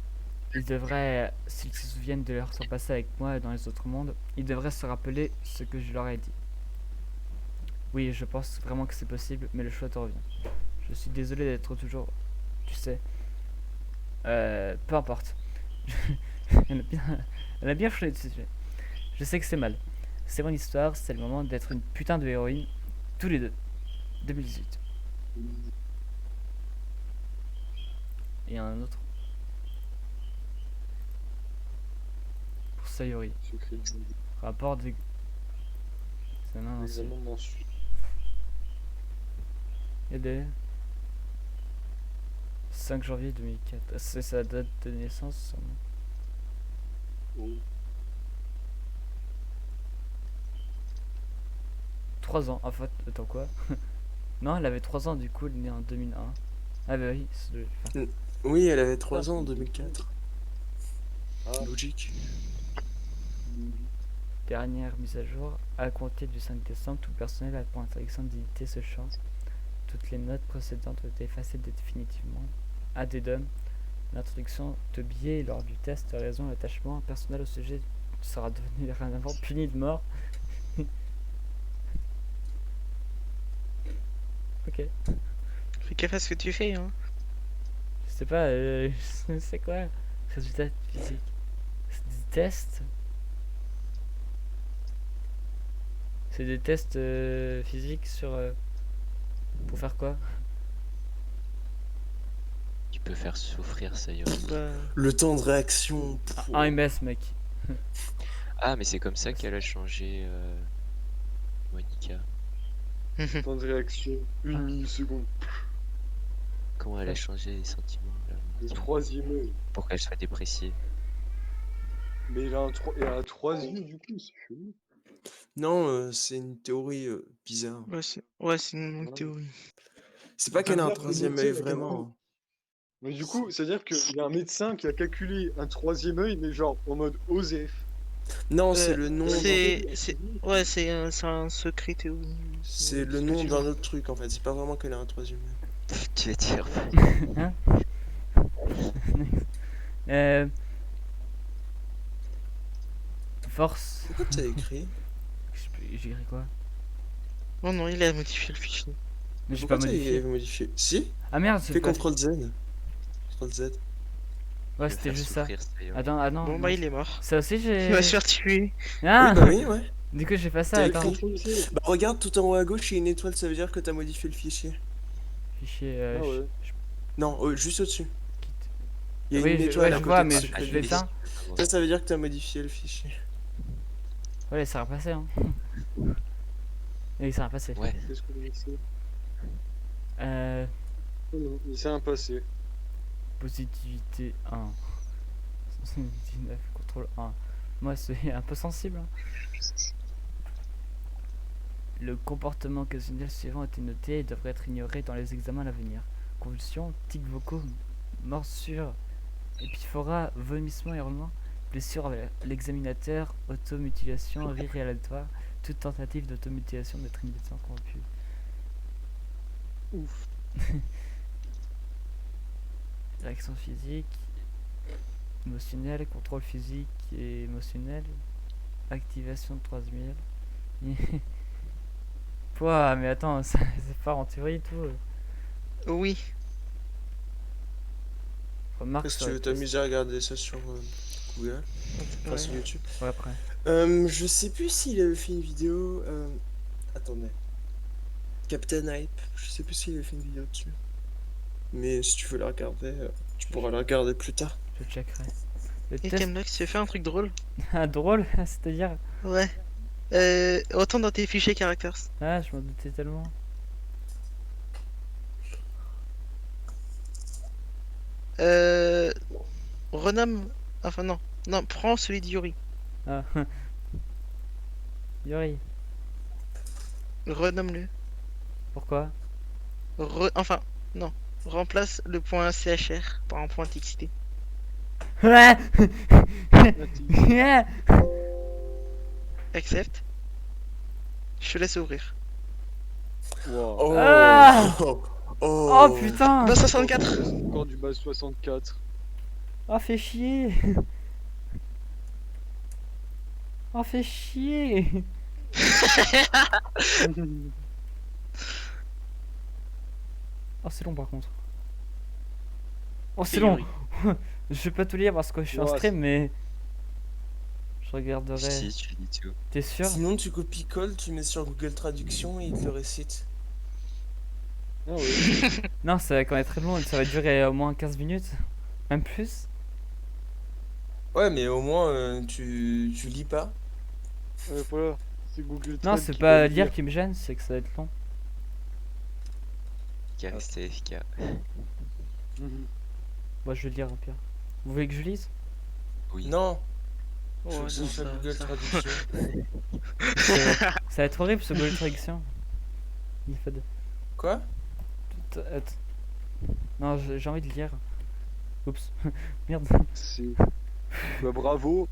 Ils devraient, s'ils se souviennent de leur temps passé avec moi dans les autres mondes, ils devraient se rappeler ce que je leur ai dit. Oui, je pense vraiment que c'est possible, mais le choix te revient. Je suis désolé d'être toujours, tu sais, peu importe. Elle a bien changé de sujet. Je sais que c'est mal. C'est mon histoire, c'est le moment d'être une putain de héroïne, tous les deux. 2018. Et un autre. Pour Sayori. Secret du Rapport des... C'est un nom examen mensuel. Et des... 5 janvier 2004. C'est sa date de naissance sûrement. Oh. 3 ans. En fait, attends quoi? Non, elle avait 3 ans du coup, elle est née en 2001. Ah bah oui, enfin, Oui, elle avait 3 ans en 2004. Ah. Logique. dernière mise à jour. À compter du 5 décembre, tout le personnel a pour interdiction d'éditer ce champ. Toutes les notes précédentes ont été effacées définitivement. Addendum. L'introduction de billets lors du test a raison l'attachement personnel au sujet sera devenu dorénavant puni de mort. Ok. Fais gaffe à ce que tu fais, hein. Je sais pas, c'est quoi? Résultat physique. C'est des tests? C'est des tests physiques sur... pour faire quoi? Tu peux faire souffrir Sayori. Bah, Le temps de réaction. Un MS, mec. Ah, mais c'est comme ça qu'elle a changé Monica. Temps de réaction, 1 milliseconde. Comment elle a changé les sentiments là, Le troisième œil. pour qu'elle soit dépréciée. Mais il a un 3 yeux du coup, c'est chelou. Non, c'est une théorie bizarre. ouais, c'est une longue Ouais. théorie. C'est pas qu'elle a un C'est-à-dire que le troisième médecin, œil il a vraiment. calculé- Mais du coup, c'est-à-dire qu'il y a un médecin qui a calculé un troisième œil, mais genre en mode OSEF. Non, c'est Euh, le nom. Ouais, c'est un secret théorie. C'est le nom d'un autre truc en fait. C'est pas vraiment qu'elle a un troisième œil. Tu vas dire. Hein? Euh... Force. Pourquoi t'as écrit? J'ai écrit quoi? Oh non, il a modifié le fichier. Mais j'ai Pourquoi pas t'as modifié. modifié? Si? Ah merde, c'est Fais pas... CTRL Z. CTRL Z. Ouais, c'était juste ça. Attends, ah non. Bon, non. bah, il est mort. Ça aussi, j'ai... Il va se faire tuer. Ah! Oui, bah oui, ouais. Du coup, j'ai pas ça, T'as attends. écrit. Bah regarde tout en haut à gauche, il y a une étoile, ça veut dire que t'as modifié le fichier. Fichier, Ah ouais. Non, juste au-dessus. quitte. Il y a Oui, une je- étoile ouais, à je côté vois, de mais ce je que fais dit. ça. Ça veut dire que t'as modifié le fichier. Ouais, ça va passer, hein. Oui, ça va passer. Ouais. Qu'est-ce qu'on a fait? Euh... Oh non, il s'est un passé. Positivité 1. 19, contrôle 1. Moi, c'est un peu sensible. Hein. Le comportement occasionnel suivant a été noté et devrait être ignoré dans les examens à l'avenir. Convulsions, tics vocaux, morsures, épiphoras, vomissements et hurlements, blessures à l'examinateur, automutilation, rire aléatoire, toute tentative d'automutilation d'être immédiatement corrompue. Ouf. Réaction physique, émotionnelle, contrôle physique et émotionnel, activation de 3000. Pouah, mais attends, ça c'est pas en théorie et tout. Oui. Remarque Est-ce que sur tu les veux tests. t'amuser à regarder ça sur Google, enfin Ouais. sur YouTube? Ouais, après. Je sais plus s'il avait fait une vidéo. Attendez. Captain Hype. Je sais plus s'il avait fait une vidéo dessus. Mais si tu veux la regarder, tu pourras la regarder plus tard. Je checkerai. Le Et test. Camlox, tu fais un truc drôle. Ah, drôle, c'est-à-dire. Ouais. Retourne dans tes fichiers characters. Ah, je m'en doutais tellement. Renomme. Enfin, non. Non, prends celui d'Yuri. Ah, Yuri, Renomme-le. pourquoi? Enfin, non. Remplace le point CHR par un point TXT. Ouais. Yeah. Accepte. Je te laisse ouvrir. Wow. Oh, Ah oh, Oh putain! Bas 64. Encore du bas 64. Oh, fais chier! Oh, fais chier! Oh, c'est long par contre. Oh, c'est long! Je vais pas tout lire parce que je suis en Ouais, stream, mais. Je regarderai. Si, tu lis tout. T'es sûr? Sinon, tu copies-colles, tu mets sur Google Traduction et il te le récite. Ah ouais. Non, ça va quand même être très long, ça va durer au moins 15 minutes. Même plus. Ouais, mais au moins, tu lis pas. Voilà. C'est Google Non, Trad c'est qui pas va le lire dire. qui me gêne, c'est que ça va être long. Qui est resté FK. Mhm. Moi, je vais lire au pire. Vous voulez que je lise? Oui. Non, Oh, faut non, que ce soit ça- Google ça- Traduction. Ça va être horrible ce Google Traduction. Il fait de. Quoi? Non, j'ai envie de lire. Oups. Merde. C'est. Bah, bravo.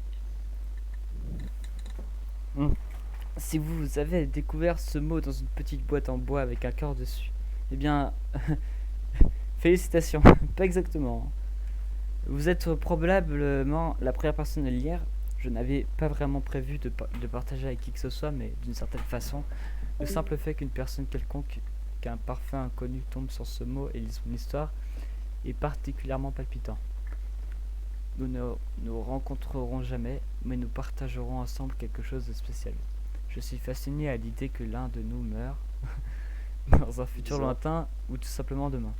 Si vous avez découvert ce mot dans une petite boîte en bois avec un cœur dessus, eh bien, félicitations. Pas exactement. Vous êtes probablement la première personne à le lire. Je n'avais pas vraiment prévu de partager avec qui que ce soit, mais d'une certaine façon, le simple fait qu'une personne quelconque, qu'un parfum inconnu tombe sur ce mot et lit son histoire, et particulièrement palpitant. Nous ne nous rencontrerons jamais, mais nous partagerons ensemble quelque chose de spécial. Je suis fasciné à l'idée que l'un de nous meurt dans un futur Bizarre. lointain ou tout simplement demain,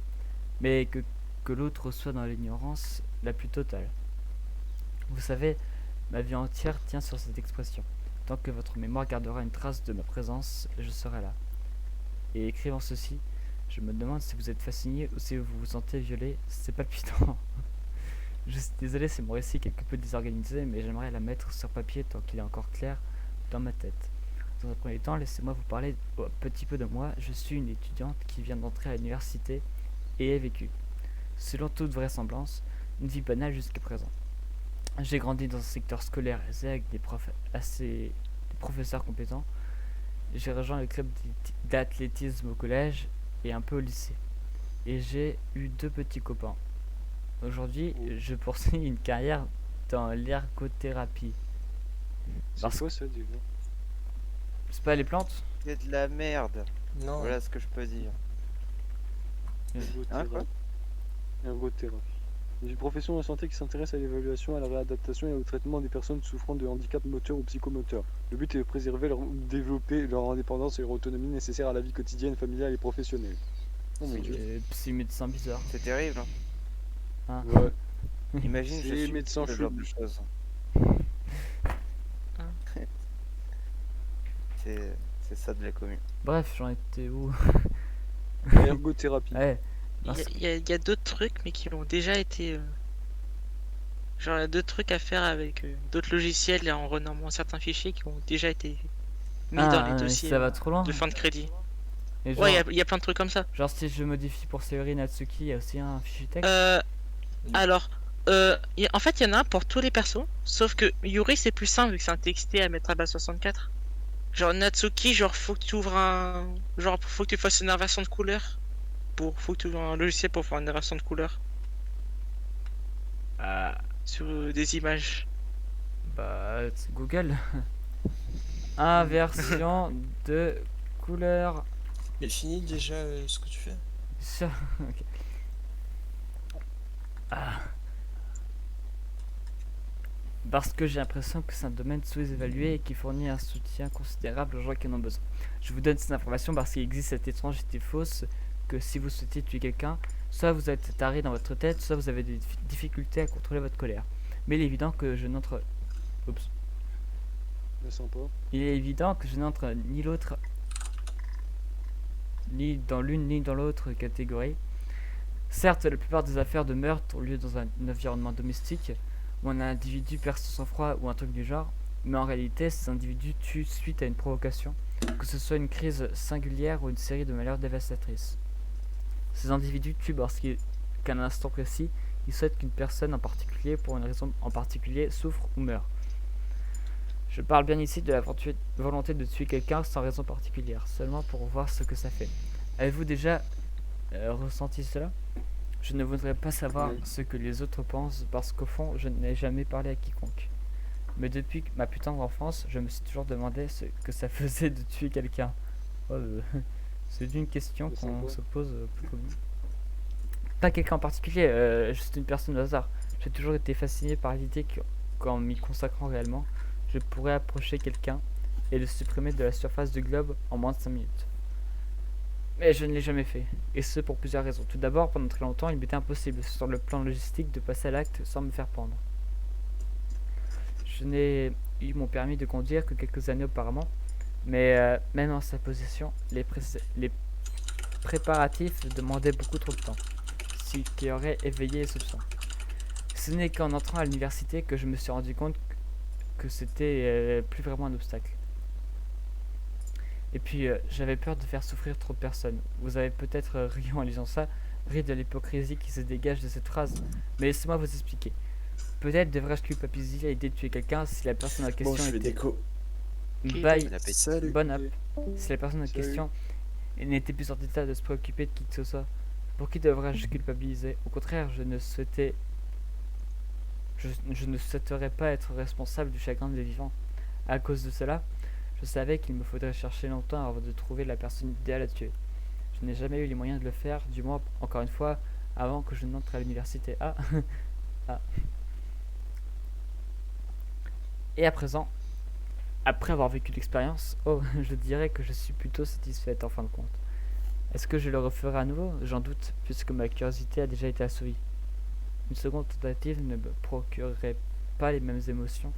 mais que l'autre soit dans l'ignorance la plus totale. Vous savez, ma vie entière tient sur cette expression. Tant que votre mémoire gardera une trace de ma présence, je serai là. Et écrivant ceci, je me demande si vous êtes fasciné ou si vous vous sentez violé. C'est palpitant. Je suis désolé, c'est mon récit quelque peu désorganisé, mais j'aimerais la mettre sur papier tant qu'il est encore clair dans ma tête. Dans un premier temps, laissez-moi vous parler un petit peu de moi. Je suis une étudiante qui vient d'entrer à l'université et ai vécu, selon toute vraisemblance, une vie banale jusqu'à présent. J'ai grandi dans un secteur scolaire aisé avec des professeurs compétents. J'ai rejoint le club d'athlétisme au collège et un peu au lycée. Et j'ai eu 2 petits copains. Aujourd'hui, je poursuis une carrière dans l'ergothérapie. C'est Parce- quoi ça déjà? C'est pas les plantes? C'est de la merde. Non, Voilà ce que je peux dire. Hein, quoi? Ergothérapie. Une profession de santé qui s'intéresse à l'évaluation, à la réadaptation et au traitement des personnes souffrant de handicap moteur ou psychomoteur. Le but est de préserver ou de développer leur indépendance et leur autonomie nécessaires à la vie quotidienne, familiale et professionnelle. Oh mon dieu. C'est médecin bizarre. C'est terrible. Hein. Hein. Ouais. Imagine, je C'est suis médecin ce genre de chelou. choses. C'est ça de la commune. Bref, j'en étais où? Ergothérapie. Ouais, Il y a d'autres trucs, mais qui ont déjà été. Genre, il y a d'autres trucs à faire avec d'autres logiciels et en renommant certains fichiers qui ont déjà été mis dans les dossiers ça va trop loin. de fin de crédit. Et genre, Ouais, il y a plein de trucs comme ça. genre si je modifie pour Sayori Natsuki, il y a aussi un fichier texte. Alors, en fait, il y en a un pour tous les persos, sauf que Yuri, c'est plus simple vu que c'est un TXT à mettre à base 64. Genre, Natsuki, genre, faut que tu ouvres un. Genre, faut que tu fasses une inversion de couleur. Faut que tu ouvres un logiciel pour faire une inversion de couleur sur des images. Bah, c'est Google. Inversion de couleur. mais finis déjà ce que tu fais. Sur... ok. Parce que j'ai l'impression que c'est un domaine sous-évalué et qui fournit un soutien considérable aux gens qui en ont besoin. Je vous donne ces informations parce qu'il existe cette étrangeté fausse que si vous souhaitez tuer quelqu'un, soit vous êtes taré dans votre tête, soit vous avez des difficultés à contrôler votre colère. Mais il est évident que je n'entre... Oups. C'est sympa. Il est évident que je n'entre ni l'autre, ni dans l'une ni dans l'autre catégorie. Certes, la plupart des affaires de meurtre ont lieu dans un environnement domestique, où un individu perd son sang-froid ou un truc du genre, mais en réalité, ces individus tuent suite à une provocation, que ce soit une crise singulière ou une série de malheurs dévastatrices. Ces individus tuent parce qu'à un instant précis, ils souhaitent qu'une personne en particulier, pour une raison en particulier, souffre ou meure. Je parle bien ici de la volonté de tuer quelqu'un sans raison particulière, seulement pour voir ce que ça fait. Avez-vous déjà ressenti cela? Je ne voudrais pas savoir Oui. ce que les autres pensent parce qu'au fond, je n'ai jamais parlé à quiconque. Mais depuis ma putain d'enfance, je me suis toujours demandé ce que ça faisait de tuer quelqu'un. Oh, c'est une question C'est qu'on sympa. se pose plus commune. Pas quelqu'un en particulier, juste une personne au hasard. J'ai toujours été fasciné par l'idée qu'en m'y consacrant réellement, je pourrais approcher quelqu'un et le supprimer de la surface du globe en moins de 5 minutes. Mais je ne l'ai jamais fait, et ce pour plusieurs raisons. Tout d'abord, pendant très longtemps, il m'était impossible sur le plan logistique de passer à l'acte sans me faire pendre. Je n'ai eu mon permis de conduire que quelques années auparavant, mais même en sa possession, les préparatifs demandaient beaucoup trop de temps, ce qui aurait éveillé les soupçons. Ce n'est qu'en entrant à l'université que je me suis rendu compte que c'était plus vraiment un obstacle. Et puis, j'avais peur de faire souffrir trop de personnes. Vous avez peut-être ri en lisant ça, ri de l'hypocrisie qui se dégage de cette phrase, mais laissez-moi vous expliquer. Peut-être devrais-je culpabiliser à l'idée de tuer quelqu'un si la personne en Bon, question je fais était déco. Bye, Bon appétit. Salut. bonne app. Si la personne en Salut. question n'était plus en état de se préoccuper de qui que ce soit, pour qui devrais-je culpabiliser? Au contraire, je ne souhaitais... Je ne souhaiterais pas être responsable du chagrin des vivants. À cause de cela, je savais qu'il me faudrait chercher longtemps avant de trouver la personne idéale à tuer. Je n'ai jamais eu les moyens de le faire, du moins, encore une fois, avant que je n'entre à l'université. Ah. Ah. Et à présent, après avoir vécu l'expérience, oh, je dirais que je suis plutôt satisfaite en fin de compte. Est-ce que je le referai à nouveau? J'en doute, puisque ma curiosité a déjà été assouvie. Une seconde tentative ne me procurerait pas les mêmes émotions.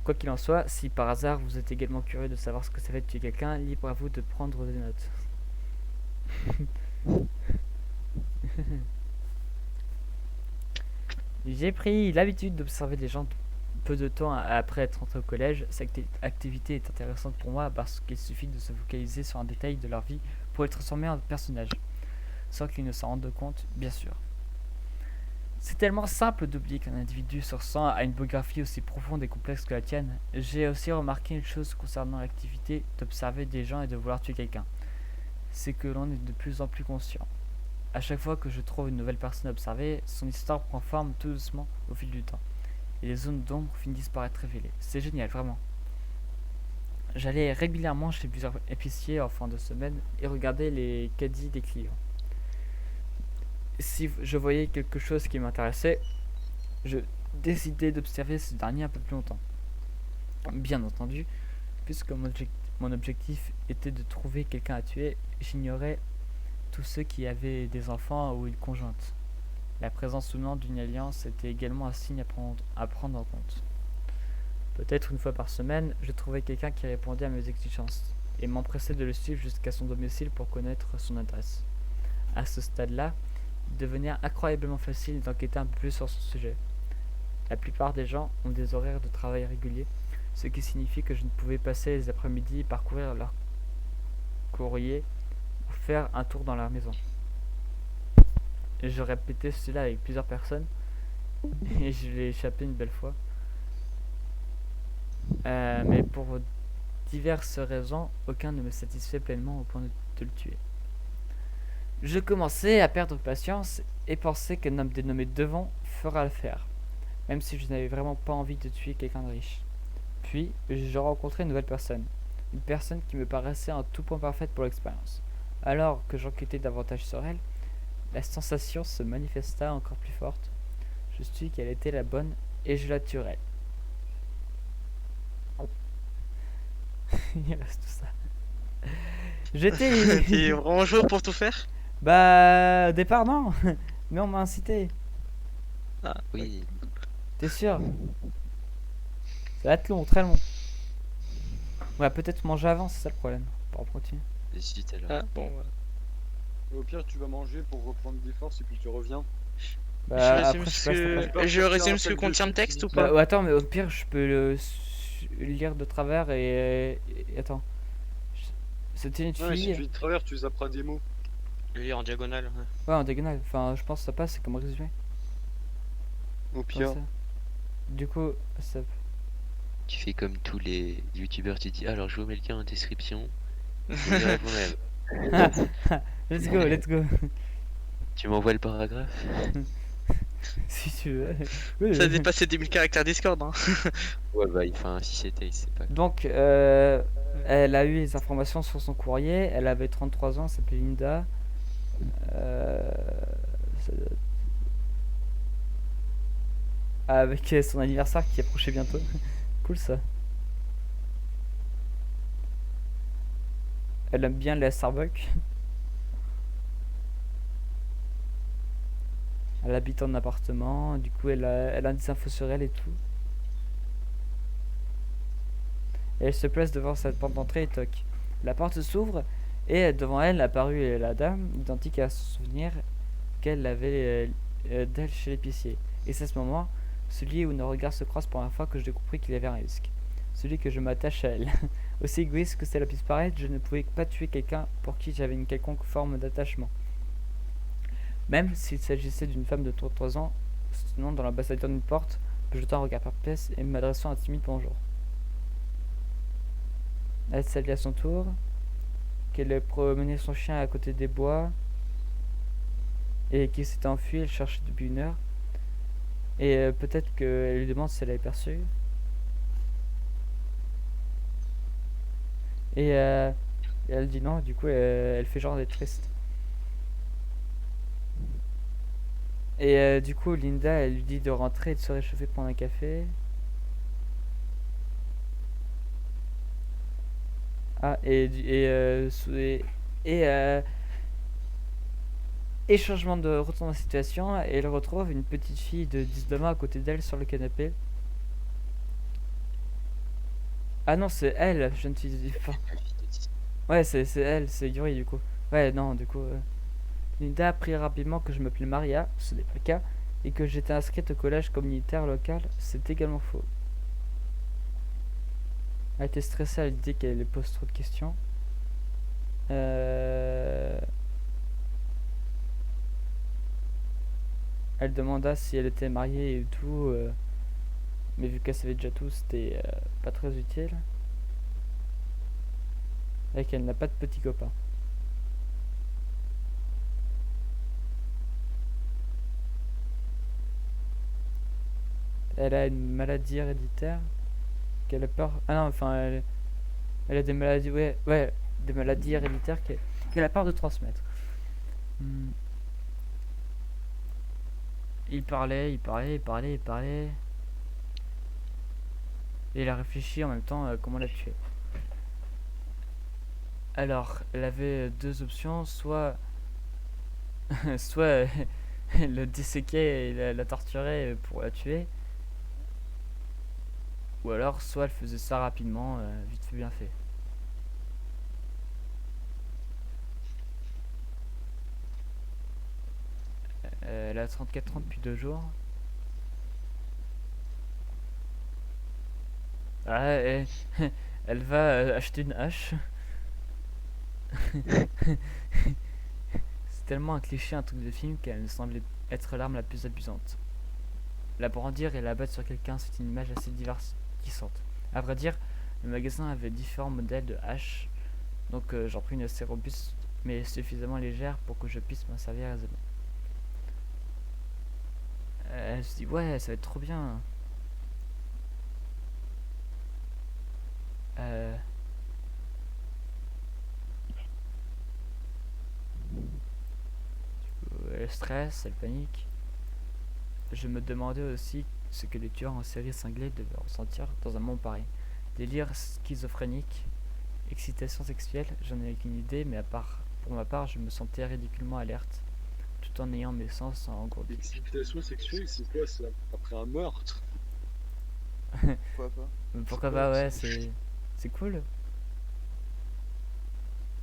Quoi qu'il en soit, si par hasard vous êtes également curieux de savoir ce que ça fait de tuer quelqu'un, libre à vous de prendre des notes. J'ai pris l'habitude d'observer les gens peu de temps après être entré au collège. Cette activité est intéressante pour moi parce qu'il suffit de se focaliser sur un détail de leur vie pour les transformer en personnage, sans qu'ils ne s'en rendent compte, bien sûr. C'est tellement simple d'oublier qu'un individu se ressent à une biographie aussi profonde et complexe que la tienne. J'ai aussi remarqué une chose concernant l'activité d'observer des gens et de vouloir tuer quelqu'un. C'est que l'on est de plus en plus conscient. À chaque fois que je trouve une nouvelle personne à observer, son histoire prend forme tout doucement au fil du temps. Et les zones d'ombre finissent par être révélées. C'est génial, vraiment. J'allais régulièrement chez plusieurs épiciers en fin de semaine et regardais les caddies des clients. Si je voyais quelque chose qui m'intéressait, je décidais d'observer ce dernier un peu plus longtemps. Bien entendu, puisque mon objectif était de trouver quelqu'un à tuer, j'ignorais tous ceux qui avaient des enfants ou une conjointe. La présence ou non d'une alliance était également un signe à prendre en compte. Peut-être une fois par semaine, je trouvais quelqu'un qui répondait à mes exigences et m'empressais de le suivre jusqu'à son domicile pour connaître son adresse. À ce stade-là, il devenait incroyablement facile d'enquêter un peu plus sur son sujet. La plupart des gens ont des horaires de travail réguliers, ce qui signifie que je ne pouvais passer les après-midi parcourir leur courrier ou faire un tour dans leur maison. Et je répétais cela avec plusieurs personnes et je l'ai échappé une belle fois. Mais pour diverses raisons, aucun ne me satisfait pleinement au point de le tuer. Je commençais à perdre patience et pensais qu'un homme dénommé Devon fera l'affaire, même si je n'avais vraiment pas envie de tuer quelqu'un de riche. Puis, je rencontrai une personne qui me paraissait en tout point parfaite pour l'expérience. Alors que j'enquêtais davantage sur elle, la sensation se manifesta encore plus forte. Je sus qu'elle était la bonne et je la tuerai. Il reste tout ça. J'étais... T'es vraiment chaud pour tout faire? Bah, au départ, non. Mais on m'a incité. Oui, T'es sûr? Ça va être long, très long. Ouais, peut-être manger avant, c'est ça le problème. Pour continuer. zut alors. Ah, bon, Au pire, tu vas manger pour reprendre des forces et puis tu reviens. Bah, je résume après, ce je sais pas, que... Je résume ce que contient le texte ou pas? Bah, attends, mais au pire, je peux le lire de travers et attends. C'était une Ouais, mais si fille. tu lis de travers, tu zapperas des mots. Le lire en diagonale. Ouais. Ouais, en diagonale. Enfin, je pense que ça passe, c'est comme résumé. Au Comme pire. ça. Du coup, ça. Tu fais comme tous les youtubeurs, tu dis alors je vous mets le lien en description. Vous verrez vous-même. Let's go, let's go. Tu m'envoies le paragraphe. Si tu veux. Oui, Ça oui. dépasse les 2000 caractères Discord, hein. Ouais bah enfin si c'était, c'est pas. Donc, elle a eu les informations sur son courrier. Elle avait 33 ans, elle s'appelait Linda. Ça doit- Avec son anniversaire qui approchait bientôt. Cool ça. Elle aime bien les Starbucks. Elle habite en appartement. Du coup, elle a des infos sur elle et tout. Et elle se place devant cette porte d'entrée et toque. La porte s'ouvre et devant elle apparut la dame, identique à son souvenir qu'elle avait d'elle chez l'épicier. Et c'est à ce moment, celui où nos regards se croisent pour la fois, que j'ai compris qu'il y avait un risque. Celui que je m'attache à elle. Aussi égoïste que cela puisse paraître, je ne pouvais pas tuer quelqu'un pour qui j'avais une quelconque forme d'attachement. Même s'il s'agissait d'une femme de 33 ans, sinon dans l'ambassadeur d'une porte, je jetai un regard perplexe et m'adressant un timide bonjour. Elle salua à son tour, qu'elle promenait son chien à côté des bois et qu'il s'était enfui, elle cherchait depuis une heure. Et peut-être qu'elle lui demande si elle avait perçu. Et elle dit non, du coup elle fait genre d'être triste. Et du coup, Linda, elle lui dit de rentrer et de se réchauffer pour un café. Ah, et changement de retour dans la situation, et elle retrouve une petite fille de 19 ans à côté d'elle sur le canapé. Ah non, c'est elle, jeune fille. Enfin, La fille de 10. ouais, c'est elle, c'est Yuri du coup. Ouais, non, du coup. Linda apprit rapidement que je m'appelais Maria, ce n'est pas le cas, et que j'étais inscrite au collège communautaire local, c'est également faux. Elle était stressée à l'idée qu'elle lui pose trop de questions. Elle demanda si elle était mariée et tout, mais vu qu'elle savait déjà tout, c'était pas très utile. Et qu'elle n'a pas de petit copain. Elle a une maladie héréditaire, qu'elle a peur. Ah non, enfin, elle a des maladies, ouais, des maladies héréditaires qu'elle a peur de transmettre. Hmm. Il parlait. Et il a réfléchi en même temps comment la tuer. Alors, elle avait deux options, soit le disséquer et la torturer pour la tuer, ou alors soit elle faisait ça rapidement, vite fait bien fait. Elle a 34 ans depuis 2 jours. Ah, elle va acheter une hache. C'est tellement un cliché, un truc de film, qu'elle me semblait être l'arme la plus abusante. La brandir et la battre sur quelqu'un, c'est une image assez divertissante. À vrai dire, le magasin avait différents modèles de haches, donc j'en pris une assez robuste, mais suffisamment légère pour que je puisse m'en servir aisément. Elle se dit, ouais, ça va être trop bien. Euh, Elle stresse, elle panique. Je me demandais aussi ce que les tueurs en série cinglés devaient ressentir dans un monde pareil. Délire schizophrénique, excitation sexuelle, j'en ai aucune idée, mais pour ma part, je me sentais ridiculement alerte, tout en ayant mes sens en gros. L'excitation sexuelle, c'est quoi ça? Après un meurtre? Pourquoi pas? Pourquoi pas, ouais, c'est cool.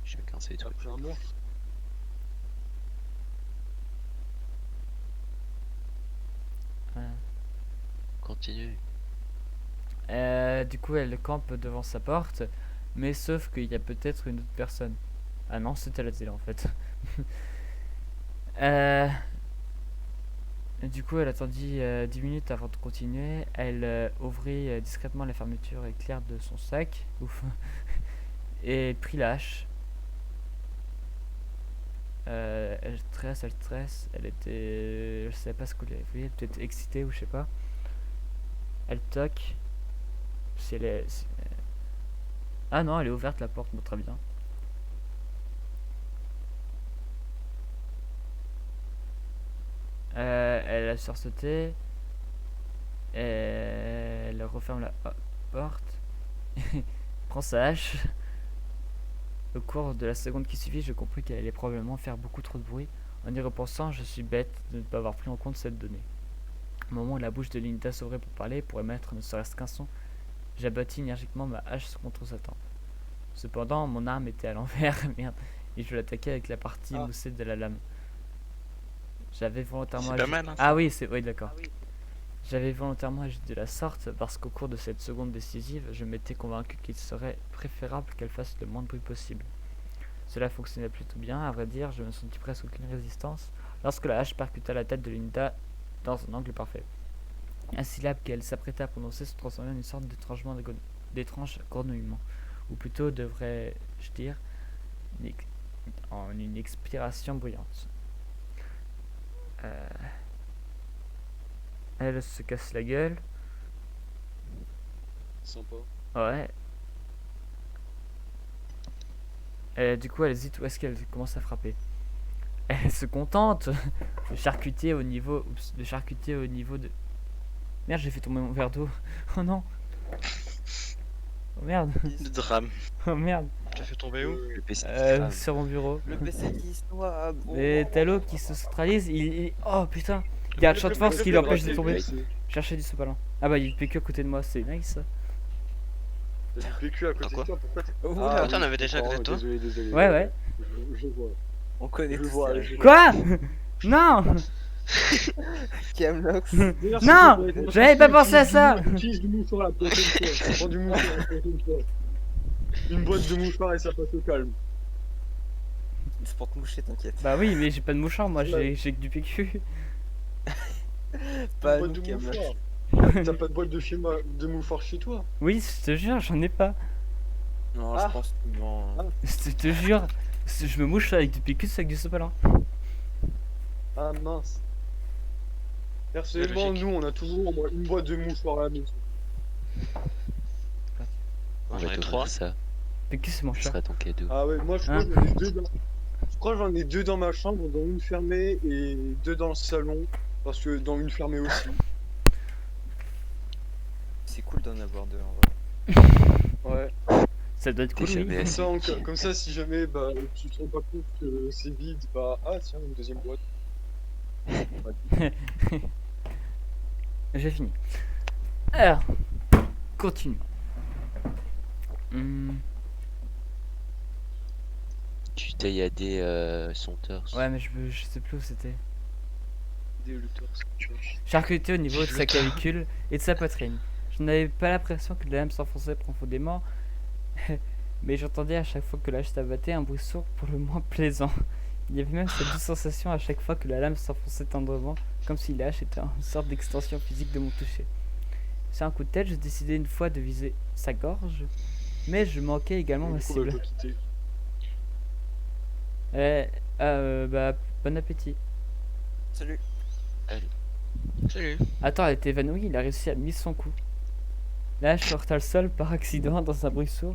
Chacun ses trucs. Après un meurtre? Ouais. Continue. Du coup, elle campe devant sa porte, mais sauf qu'il y a peut-être une autre personne. Ah non, c'était la télé en fait. Du coup, elle attendit 10 minutes avant de continuer. Elle ouvrit discrètement la fermeture éclair de son sac. Ouf. Et prit la hache. Elle stresse. Elle était. Je savais pas ce qu'elle voulait. Peut-être excitée ou je sais pas. Elle toque. Si elle est. Ah non, elle est ouverte la porte. Bon, très bien. Elle a sursauté. Elle referme la porte. Prend sa hache. Au cours de la seconde qui suivit, je compris qu'elle allait probablement faire beaucoup trop de bruit. En y repensant, je suis bête de ne pas avoir pris en compte cette donnée. Au moment où la bouche de Linda s'ouvrait pour parler, pour émettre ne serait-ce qu'un son, j'abattis énergiquement ma hache contre sa tempe. Cependant, mon arme était à l'envers, merde, et je l'attaquais avec la partie moussée de la lame. J'avais volontairement C'est pas mal, hein, Ah oui, oui, d'accord. J'avais volontairement agi de la sorte parce qu'au cours de cette seconde décisive, je m'étais convaincu qu'il serait préférable qu'elle fasse le moins de bruit possible. Cela fonctionnait plutôt bien, à vrai dire, je ne sentis presque aucune résistance lorsque la hache percuta la tête de Linda dans un angle parfait. La syllabe qu'elle s'apprêtait à prononcer se transformait en une sorte d'étrange grenouillement, ou plutôt devrais-je dire en une expiration bruyante. Elle se casse la gueule. Sympa. Ouais. Du coup, elle hésite où est-ce qu'elle commence à frapper. Elle se contente de charcuter au niveau. Oups, de charcuter au niveau de. Merde, j'ai fait tomber mon verre d'eau. Oh non. Oh merde. Le drame. Oh merde. Tu as fait tomber où? Le PC qui crame. Sur mon bureau. Le PC qui swab. Et t'as l'eau qui se centralise. Oh putain. Il y a un champ de force qui l'empêche de tomber. Chercher du sopalin. Ah bah il y a du PQ à côté de moi, c'est nice ça. T'as du PQ à côté quoi de toi, pourquoi t'es... Oula, Ah, t'en avais déjà à côté de toi? Désolé. Ouais, ouais. Je vois. on connaît Je tous vois, ces je règles. Quoi? Non. Camlox. Non, j'avais pas pensé à ça. Utilise du mouchoir la prochaine fois. Prends du mouchoir la prochaine fois. Une boîte de mouchoirs et ça passe au calme. C'est pour te moucher, t'inquiète. Bah oui, mais j'ai pas de mouchoir, moi j'ai que du PQ. Pas Une boîte nous, de Camlox. mouchoirs. T'as pas de boîte de mouchoirs chez toi? Oui, je te jure, j'en ai pas. Non, Ah. je pense que non. Je te jure, je me mouche avec du PQ, c'est avec du sopalin. Ah mince. Personnellement, logique. nous, on a toujours au moins une boîte de mouchoirs à la maison. On J'en va ai t'offrir 3. ça. PQ, c'est mon Ce chat. sera ton cadeau. Ah ouais, moi je crois Hein? que j'en ai deux dans... Je crois que j'en ai deux dans ma chambre, dont une fermée et deux dans le salon. Parce que dans une fermée aussi. C'est cool d'en avoir deux en vrai. Ouais. Ça doit être cool, T'es oui. jamais Comme assez. ça, comme ça, si jamais bah, tu te rends pas compte que c'est vide, bah ah tiens, une deuxième boîte. J'ai fini. Alors, continue. Tu tailladais son torse. Ouais, mais je sais plus où c'était. Des lutteurs, c'est que tu vois. Charcuté au niveau de sa clavicule et de sa poitrine. Je n'avais pas l'impression que la lame s'enfonçait profondément, mais j'entendais à chaque fois que la hache s'abattait un bruit sourd pour le moins plaisant. Il y avait même cette douce sensation à chaque fois que la lame s'enfonçait tendrement, comme si la hache était une sorte d'extension physique de mon toucher. Sur un coup de tête, je décidai une fois de viser sa gorge, mais je manquais également ma Du coup, bah, cible. je dois quitter. Bah, bon appétit. Salut. Salut. Attends, elle était évanouie, il a réussi à miser son coup. Là, je heurta le sol par accident dans un bruit sourd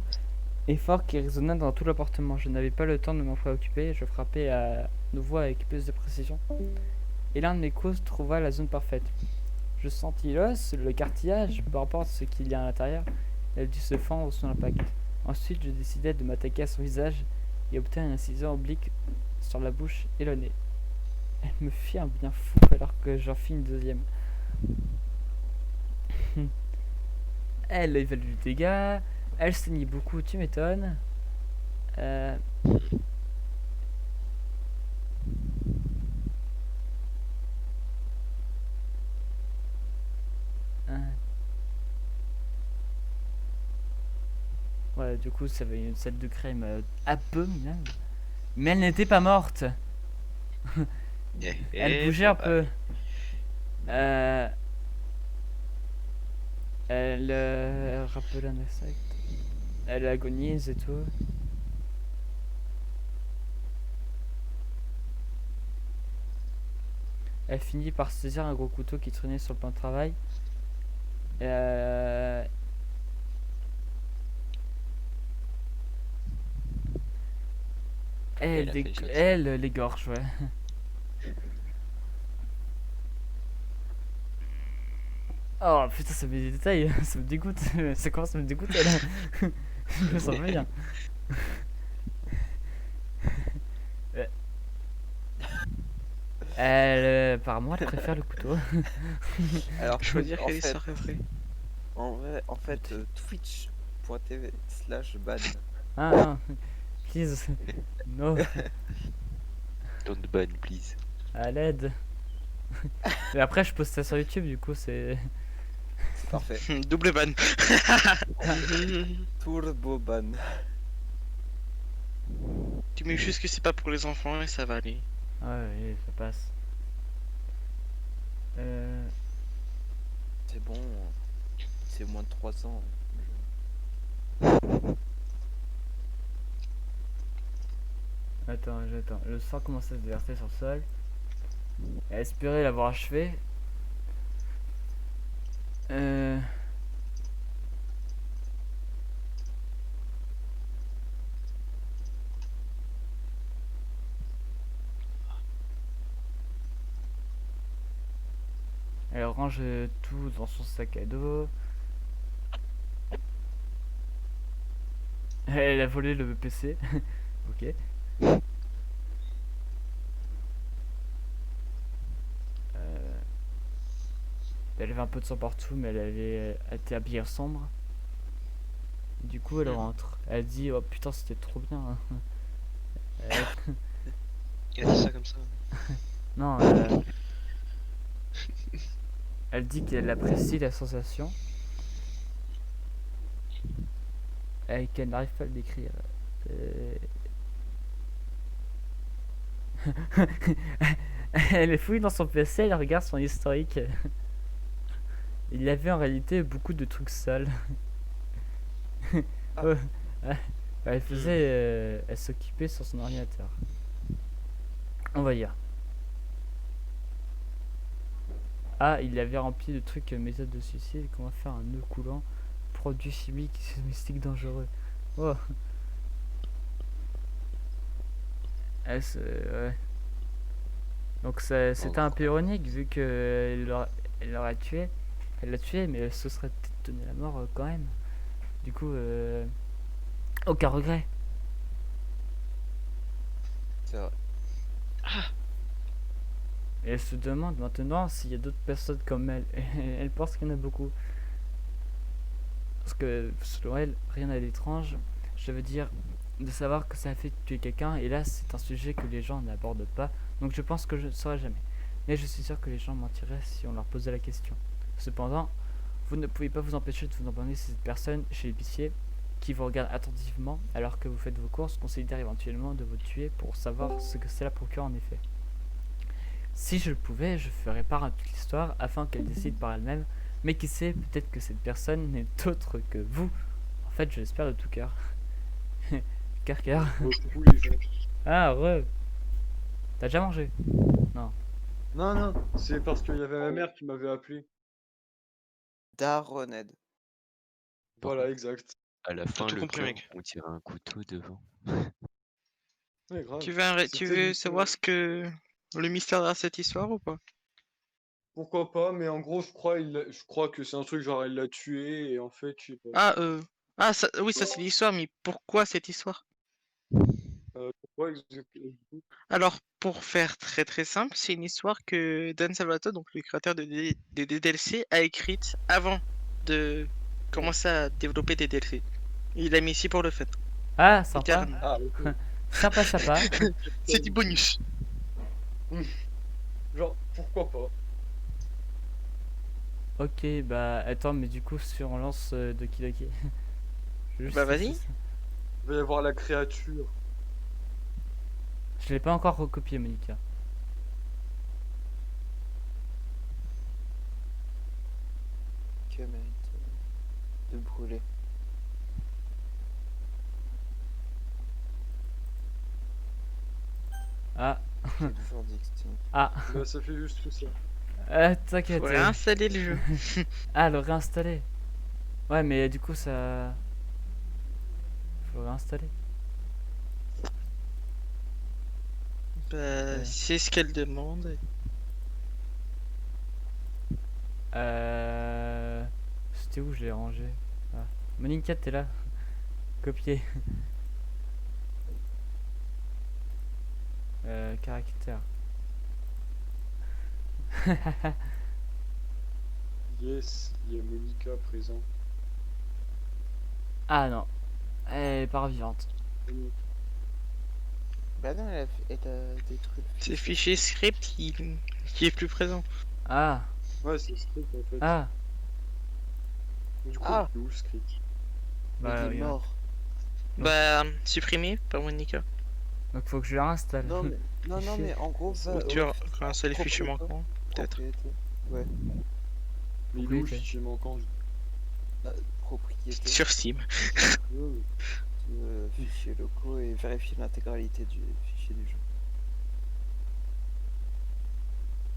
et fort qui résonna dans tout l'appartement. Je n'avais pas le temps de m'en préoccuper, je frappais à nouveau avec plus de précision. Et l'un de mes coups trouva la zone parfaite. Je sentis l'os, le cartilage, peu importe ce qu'il y a à l'intérieur, elle dut se fendre sous l'impact. Ensuite, je décidai de m'attaquer à son visage et obtenir une incision oblique sur la bouche et le nez. Elle me fit un bien fou alors que j'en fis une deuxième. Elle évale du dégât, elle saignait beaucoup, tu m'étonnes. Ouais, du coup, ça avait une selle de crème abominable. Mais elle n'était pas morte. Elle bougeait un peu. Elle rappelait un insecte. Elle agonise et tout. Elle finit par saisir un gros couteau qui traînait sur le plan de travail. Elle a fait le choc. Elle l'égorge, ouais. Oh putain, ça met des détails, ça me dégoûte. Ça commence à me dégoûter là. Je me sens pas bien. Apparemment, elle préfère le couteau. Alors, Je veux dire en qu'elle est fait, sans rêverie. en fait, twitch.tv/ban. Ah non, please. No, Don't ban, please. à l'aide. Mais après, je poste ça sur YouTube, du coup, c'est. C'est parfait. Double ban. Turbo ban. Tu mets juste que c'est pas pour les enfants et ça va aller. Ouais, oui, ça passe. C'est bon. C'est moins de 3 ans. Attends. Le sang commence à se déverser sur le sol. Et à espérer l'avoir achevé. Elle range tout dans son sac à dos. Elle a volé le PC. Ok. Elle avait un peu de sang partout, mais elle était habillée en sombre. Du coup, elle rentre. Elle dit, oh putain, c'était trop bien, hein. Euh, Il a dit ça comme ça. non, elle dit qu'elle apprécie la sensation et qu'elle n'arrive pas à le décrire. Elle fouille dans son PC, elle regarde son historique. Il y avait en réalité beaucoup de trucs sales. Ouais. Elle faisait, elle s'occupait sur son ordinateur. On va dire. Ah, il avait rempli de trucs méthode de suicide, comment faire un nœud coulant, produit chimique, mystique dangereux. Oh. Ouais. Donc c'était un peu ironique vu que elle l'aurait tué. Elle l'a tué, mais elle se serait peut-être donné la mort quand même. Du coup, aucun regret. C'est vrai. Et elle se demande maintenant s'il y a d'autres personnes comme elle. Elle pense qu'il y en a beaucoup. Parce que selon elle, rien n'a d'étrange. Je veux dire, de savoir que ça a fait tuer quelqu'un. Et là, c'est un sujet que les gens n'abordent pas. Donc je pense que je ne saurais jamais. Mais je suis sûr que les gens mentiraient si on leur posait la question. Cependant, vous ne pouvez pas vous empêcher de vous demander si cette personne chez l'épicier qui vous regarde attentivement alors que vous faites vos courses considère éventuellement de vous tuer pour savoir ce que cela procure en effet. Si je le pouvais, je ferais part à toute l'histoire afin qu'elle décide par elle-même, mais qui sait, peut-être que cette personne n'est autre que vous. En fait, je l'espère de tout cœur. Cœur. Tous les gens. Ah, re. T'as déjà mangé? Non, non, c'est parce qu'il y avait ma mère qui m'avait appelé. Daroned. Voilà, exact. À la T'as fin, tout le compris, gars, mec. on tire un couteau devant. Ouais, grave. Tu C'était veux du savoir coup- ce que le mystère derrière cette histoire ou pas? Pourquoi pas, mais en gros, je crois que c'est un truc genre elle l'a tué et en fait, je sais pas. Ah, ça, oui, ça c'est l'histoire, mais pourquoi cette histoire? Pourquoi exactement? Alors, pour faire très très simple, c'est une histoire que Dan Salvatore, donc le créateur des DLC, a écrite avant de commencer à développer des DLC. Il l'a mis ici pour le fait. Ah, sympa. Littéralement. Ah, ok. Sympa. C'est du bonus. Genre, pourquoi pas? Ok, bah attends, mais du coup, si on lance Doki Doki. Juste Bah, vas-y. ça. Il va y avoir la créature. Je l'ai pas encore recopié, Monica. Que mérite de brûler. Ah, J'ai toujours dit que c'était une... ah, Bah, ça fait juste ça. t'inquiète. Faut réinstaller le jeu. Ah, le réinstaller. Ouais, mais du coup, ça. Faut réinstaller. Bah, c'est ce qu'elle demande. C'était où je l'ai rangé? Ah. Monica, t'es là. Copier. Caractère. Yes, il y a Monica présent. Ah non. Elle est pas vivante. Bah non, elle a détruit le C'est fichier. fichier script qui est plus présent. Ah, Ouais, c'est le script en fait. ah. Du coup, Ah. il est où le script? Bah, Il est regarde. mort. Bah, supprimé par Monica. Donc faut que je le réinstalle. Non, mais en gros, va Ou tu réinstalles les fichiers propriété. manquants, peut-être. Propriété. Ouais, Mais il est où le Propriété. fichier manquant? propriété. Sur Steam. Fichiers locaux et vérifier l'intégralité du fichier du jeu.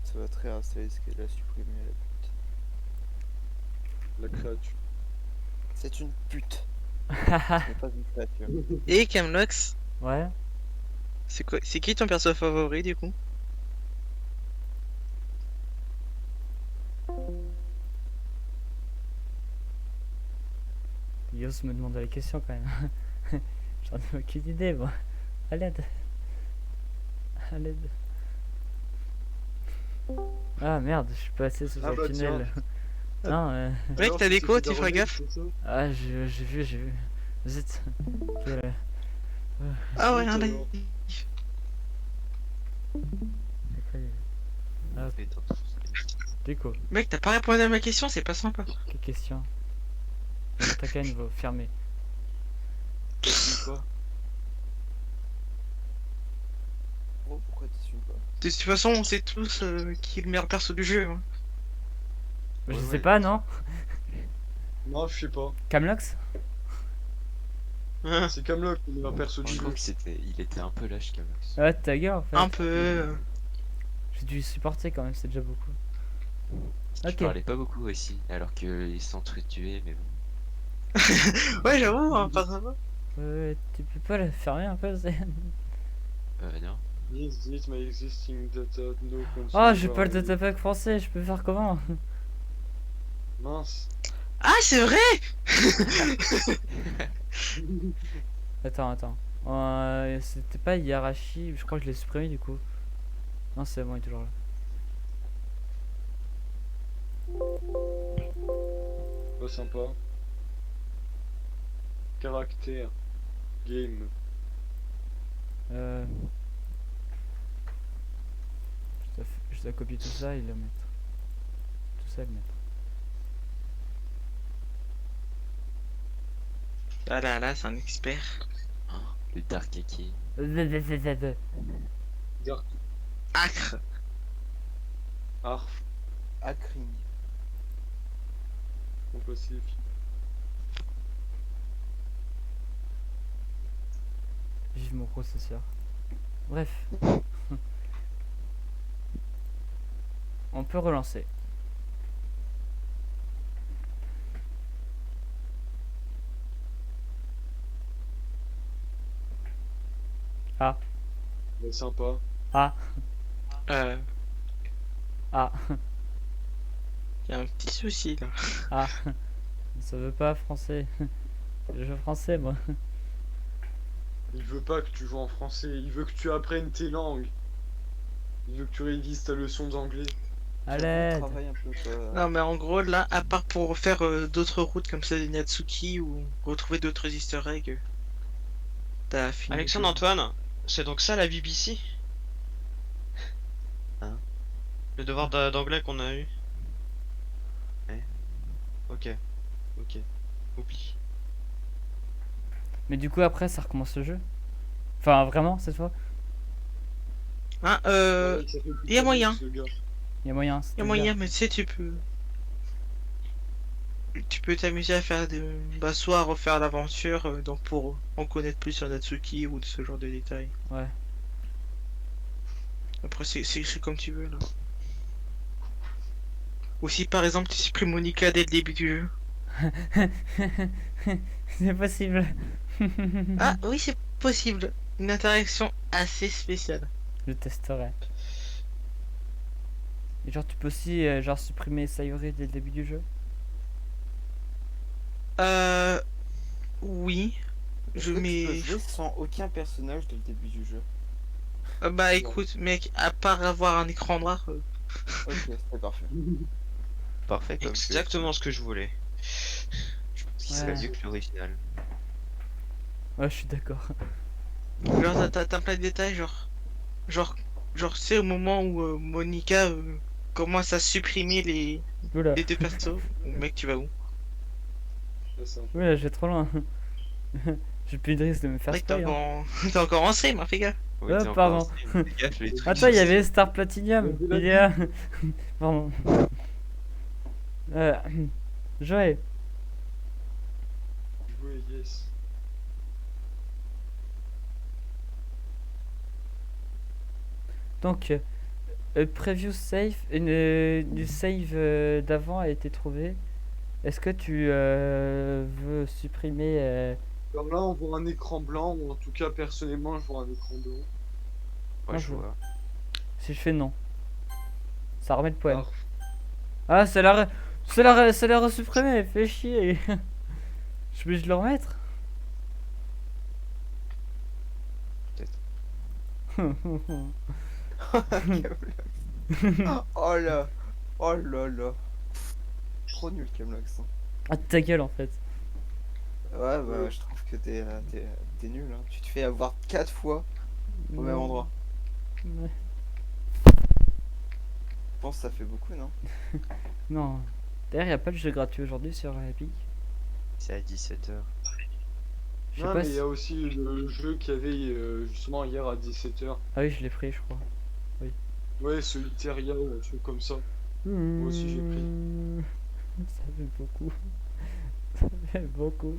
Ça va très réinstaller ce qu'elle a supprimé la pute. La créature. C'est une pute. Ce n'est pas une créature. Et Camlox, Ouais. c'est qui ton perso favori du coup? T'oses me demander la question quand même. J'en ai aucune idée, moi. À l'aide. À l'aide. Ah merde, je suis passé sous Ah un bah tunnel. Non, Mec, Alors, t'as tu des t'es côtes, fait tu feras daronner, gaffe. c'est ça ah, j'ai vu. Zut. Voilà. Ah ouais, Zut, un alors. Et dans- T'es quoi? Mec, t'as pas répondu à ma question, c'est pas sympa. Quelle question? L'attaque à nouveau, fermé. T'assumes pas. Oh, pourquoi t'assumes pas? De toute façon, on sait tous qui est le meilleur perso du jeu. Hein. Je Ouais, sais ouais. pas, non? Non, je sais pas. Camlox? Hein, C'est Camelot qui est un perso du Je trouve jeu. que il était un peu lâche, Camox. Ouais, ta gueule en fait. un peu. J'ai dû supporter quand même, c'est déjà beaucoup. Tu Ok. parlais pas beaucoup aussi, alors qu'ils s'entretuaient, mais bon. Ouais, j'avoue, hein, pas sympa. Tu peux pas la fermer un peu, c'est... Non. Yes, this my existing data no Oh, j'ai consumer. pas le datapack français, je peux faire comment? Mince. Ah, c'est vrai! Attends. C'était pas Yarashi, je crois que je l'ai supprimé du coup. Non, c'est bon, il est toujours là. Pas sympa. Caractère. Game. Euh... Je dois copier tout ça et le mettre. Tout ça et le mettre. Ah là là, c'est un expert. Hein, le Dark Aki. Dark. Acre. Arf. Akring. Mon passif. Vive mon processeur. Bref. On peut relancer. Mais sympa. Euh, Ah, y a un petit souci là. ah. Ça veut pas français. Je joue français moi. Il veut pas que tu joues en français, il veut que tu apprennes tes langues. Il veut que tu révises ta leçon d'anglais. À l'aide. Travaille un peu, quoi. Non, mais en gros, là, à part pour faire d'autres routes comme ça des Natsuki ou retrouver d'autres easter eggs, t'as fini. Alexandre Antoine, c'est donc ça la BBC? Hein? Le devoir d'anglais qu'on a eu? Ouais. Ok. Oublie. Mais du coup après ça recommence le jeu. Enfin vraiment cette fois. Hein, Ouais, ça fait plus y a de moyen. ce gars. Il y a moyen. y a c'est-à-dire- moyen, mais tu sais, tu peux. Tu peux t'amuser à faire de. Bah, soit à refaire l'aventure, donc pour en connaître plus sur Natsuki ou de ce genre de détails. Ouais. Après, c'est comme tu veux là. Ou si par exemple tu supprimes Monica dès le début du jeu. C'est possible. Ah oui, c'est possible. Une interaction assez spéciale. Je testerai. Et genre tu peux aussi genre supprimer Sayori dès le début du jeu. Oui. Est-ce Je que tu peux mets. jouer sans aucun personnage dès le début du jeu? Bah écoute, mec, à part avoir un écran noir. Ok, c'est parfait. Parfait comme jeu. Exactement ce que je voulais. Je pense qu'il Ouais. serait mieux que l'original. Ouais, je suis d'accord. Genre, t'as plein de détails, genre, c'est au moment où Monica commence à supprimer Oula. les deux persos. Mec, tu vas où? C'est sympa. Oula, je vais trop loin. J'ai plus de risque de me faire Mec, t'es spoil. Hein. encore... t'es encore en stream, hein, fais gaffe. Oui, t'es encore pardon. en stream, fais gaffe, les trucs. Attends, il y avait Star Platinum. Mais Il est là. Pardon. Joël. Jouer, yes. Donc, preview save, du save d'avant a été trouvé. Est-ce que tu veux supprimer Comme là, on voit un écran blanc, ou en tout cas, personnellement, je vois un écran blanc. Ouais, je je- vois. si je fais non? Ça remet le poème. Arf. Ah, ça l'a resupprimé, fais chier. Je suis obligé de le remettre. Oh là. Oh là là. Trop nul Camlox. Hein. Ah, ta gueule en fait. Ouais, bah je trouve que t'es nul. Hein. Tu te fais avoir 4 fois au même endroit. Ouais. Je pense que ça fait beaucoup, non? Non. D'ailleurs, y a pas de jeu gratuit aujourd'hui sur Epic. C'est à 17h. Je sais Non, pas mais il si... y a aussi le jeu qu'il y avait justement hier à 17h. Ah oui, je l'ai pris, je crois. Ouais, Solitaria ou un truc comme ça. Moi aussi, j'ai pris. Ça fait beaucoup. Ça fait beaucoup.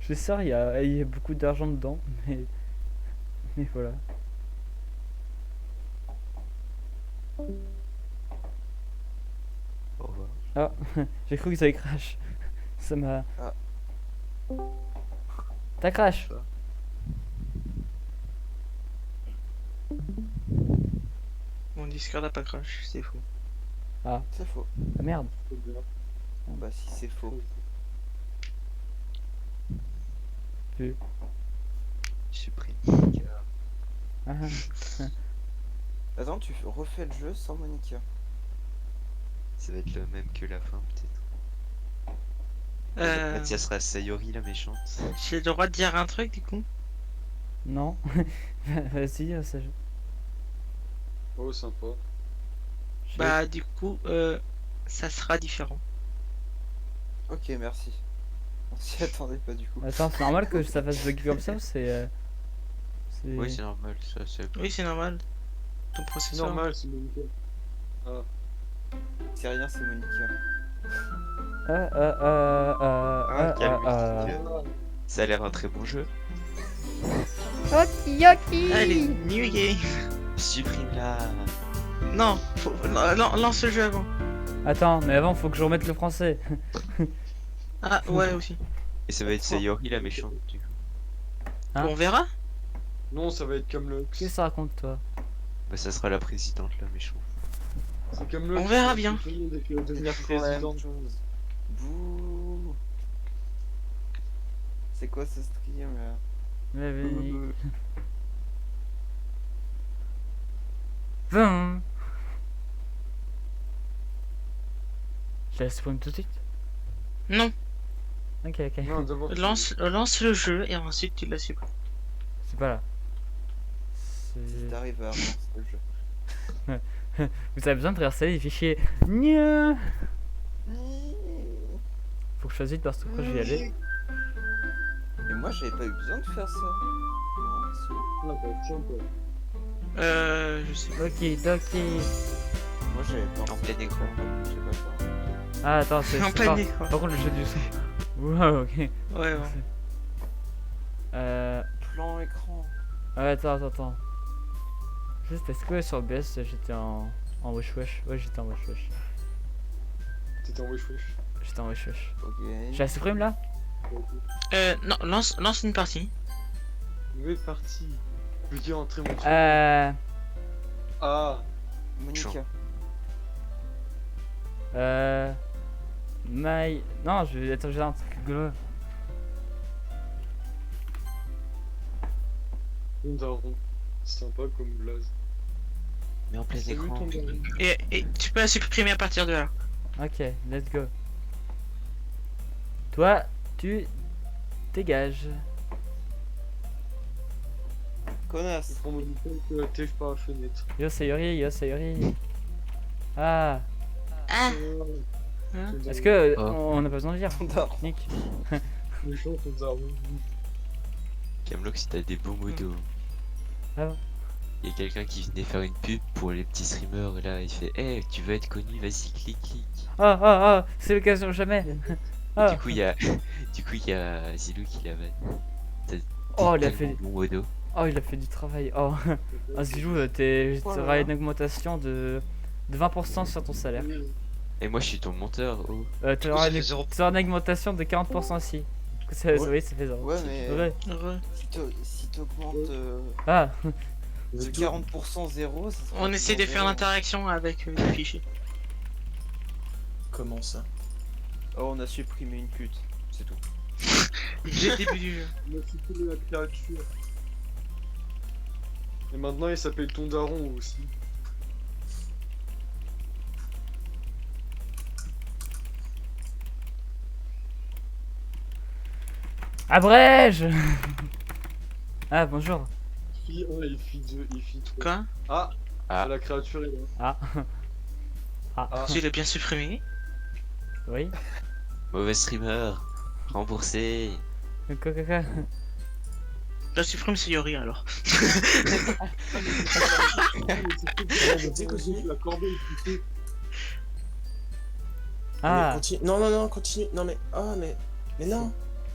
Je suis sûr, il y a beaucoup d'argent dedans, mais voilà. Au revoir. Ah, j'ai cru que ça allait crash. Ça m'a... Ah. T'as crash. Mon Discord a pas crash, c'est faux. C'est faux. Ah merde. Bah si c'est faux. Supprime. Ah, Attends, refais le jeu sans Monica. Ça va être le même que la fin, peut-être. Euh, Mathias sera Sayori, la méchante. J'ai le droit de dire un truc du coup? non. Vas-y, ça... Oh, sympa. Bah du coup, ça sera différent. Ok, merci. On s'y attendait pas du coup. Attends, c'est normal que ça fasse bugger comme ça ou c'est... Oui, c'est normal, ça c'est. Oui, c'est normal. Ton C'est processeur. normal, c'est Monica. C'est rien, c'est Monica. Ça a l'air un très bon jeu. Allez, new game. Supprime-la. Non, lance le jeu avant. Attends, mais avant, faut que je remette le français. Ah ouais aussi. Et ça va être Sayori, la méchante, du coup. Hein? On verra. Non, ça va être Camlox. Qu'est-ce que ça raconte, toi? Bah, ça sera la présidente, la méchante. C'est Camlox. On verra bien. Tout le monde qui va devenir Toujours la même président. chose. Bouh. C'est quoi ce stream là? Bienvenue. 20. Je laisse spawn tout de suite? Non, Ok, ok. Non, d'abord. lance le jeu et ensuite tu la supprimes. C'est pas là. Si C'est... t'arrives à relancer le jeu. Vous avez besoin de réinstaller les fichiers. Nya. Faut que je choisisse parce que je vais y aller. Mais moi j'avais pas eu besoin de faire ça. Non, si. Ah, bah, sympa. Je sais pas. Ok, ok. Moi j'avais pas En plein écran. Je sais pas quoi. Ah, attends, c'est... En c'est plein pas... écran. Par contre, le jeu du son. Wow, ok. Ouais, ouais. Plan écran. Ouais, attends. Juste, est-ce que sur OBS j'étais en wesh wesh? Ouais, j'étais en wesh wesh. T'étais en wesh wesh. J'étais en wesh wesh. Ok. J'ai la supprime là? Non, lance une partie. Nouvelle partie. Je veux dire entrer mon truc. Ah. Monica. Non, attends, j'ai un truc rigolo. Ton daron. C'est sympa comme blaze. Mais en plein Salut écran. ton daron. Et tu peux la supprimer à partir de là. Ok, let's go. Toi, tu dégages. Connasse. C'est pour Monica que t'es par la fenêtre. Yo Sayori, yo Sayori. Ah, Ah, est-ce que Oh. on n'a pas besoin de lire? Ton daron. Nick. Méchant ton daron. Camlox, t'as des bons modos. Ah bon? Il y a quelqu'un qui venait faire une pub pour les petits streamers et là il fait hey, tu veux être connu, vas-y clique. Ah, c'est l'occasion jamais. Ah. Du coup il y a Zilou qui l'a vanne. Oh, il a fait- bon modo. Oh, il a fait du travail. Oh, ah, Zilou, t'auras une augmentation de 20% sur ton salaire. Et moi je suis ton monteur. Oh. T'auras ça une, fait 0. t'auras une augmentation de 40% aussi. Ça, Ouais. Oui, ça fait 0. Ouais, mais Ouais. si t'augmentes Ah, de 40% zéro, ça sera on essaie de toujours faire zéro. l'interaction avec le fichier. Comment ça? Oh, on a supprimé une pute, c'est tout. J'ai le début du jeu. On a supprimé la créature. Et maintenant il s'appelle ton daron aussi. Abrège. Ah, bonjour. Fille 1 et fille 2 et fille 3. Quoi? Ah, Ah. la créature est là. Ah. Ah, Ah, Tu l'as bien supprimé? oui. Mauvais streamer. Remboursé. Quoi, quoi, quoi. La supprime Sayori alors. La corbeille poussée. Ah, Non, continue. Non, mais. Oh, mais non.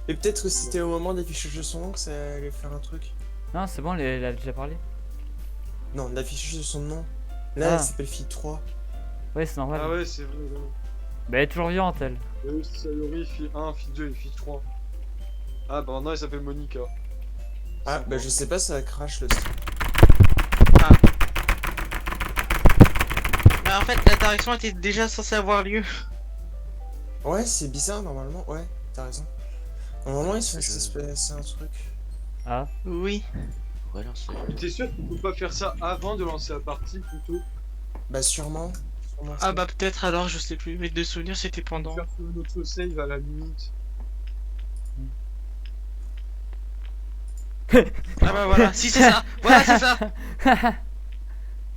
Mais peut-être que c'était au moment d'affichage de son nom que ça allait faire un truc. non, c'est bon, elle a déjà parlé. Non, l'affichage de son nom. Là, Ah. elle s'appelle fille 3. Ouais, c'est normal. Ah ouais, c'est vrai. Là. Bah, elle est toujours vivante, elle. Sayori, fille 1, fille 2 et fille 3. Ah bah maintenant elle s'appelle Monica. Ah, C'est bah bon. je sais pas, ça crash le stream. Bah en fait, l'interaction était déjà censée avoir lieu. Ouais, c'est bizarre normalement, ouais, t'as raison. Normalement, il se Je- se passer un truc. Ah, Oui. Relance le Mais t'es sûr qu'on peut pas faire ça avant de lancer la partie plutôt? Bah, sûrement. Ah bah peut-être alors, je sais plus. Mais de souvenir, c'était pendant. Faire un autre save à la limite. Ah bah voilà, si c'est ça. Voilà, c'est ça.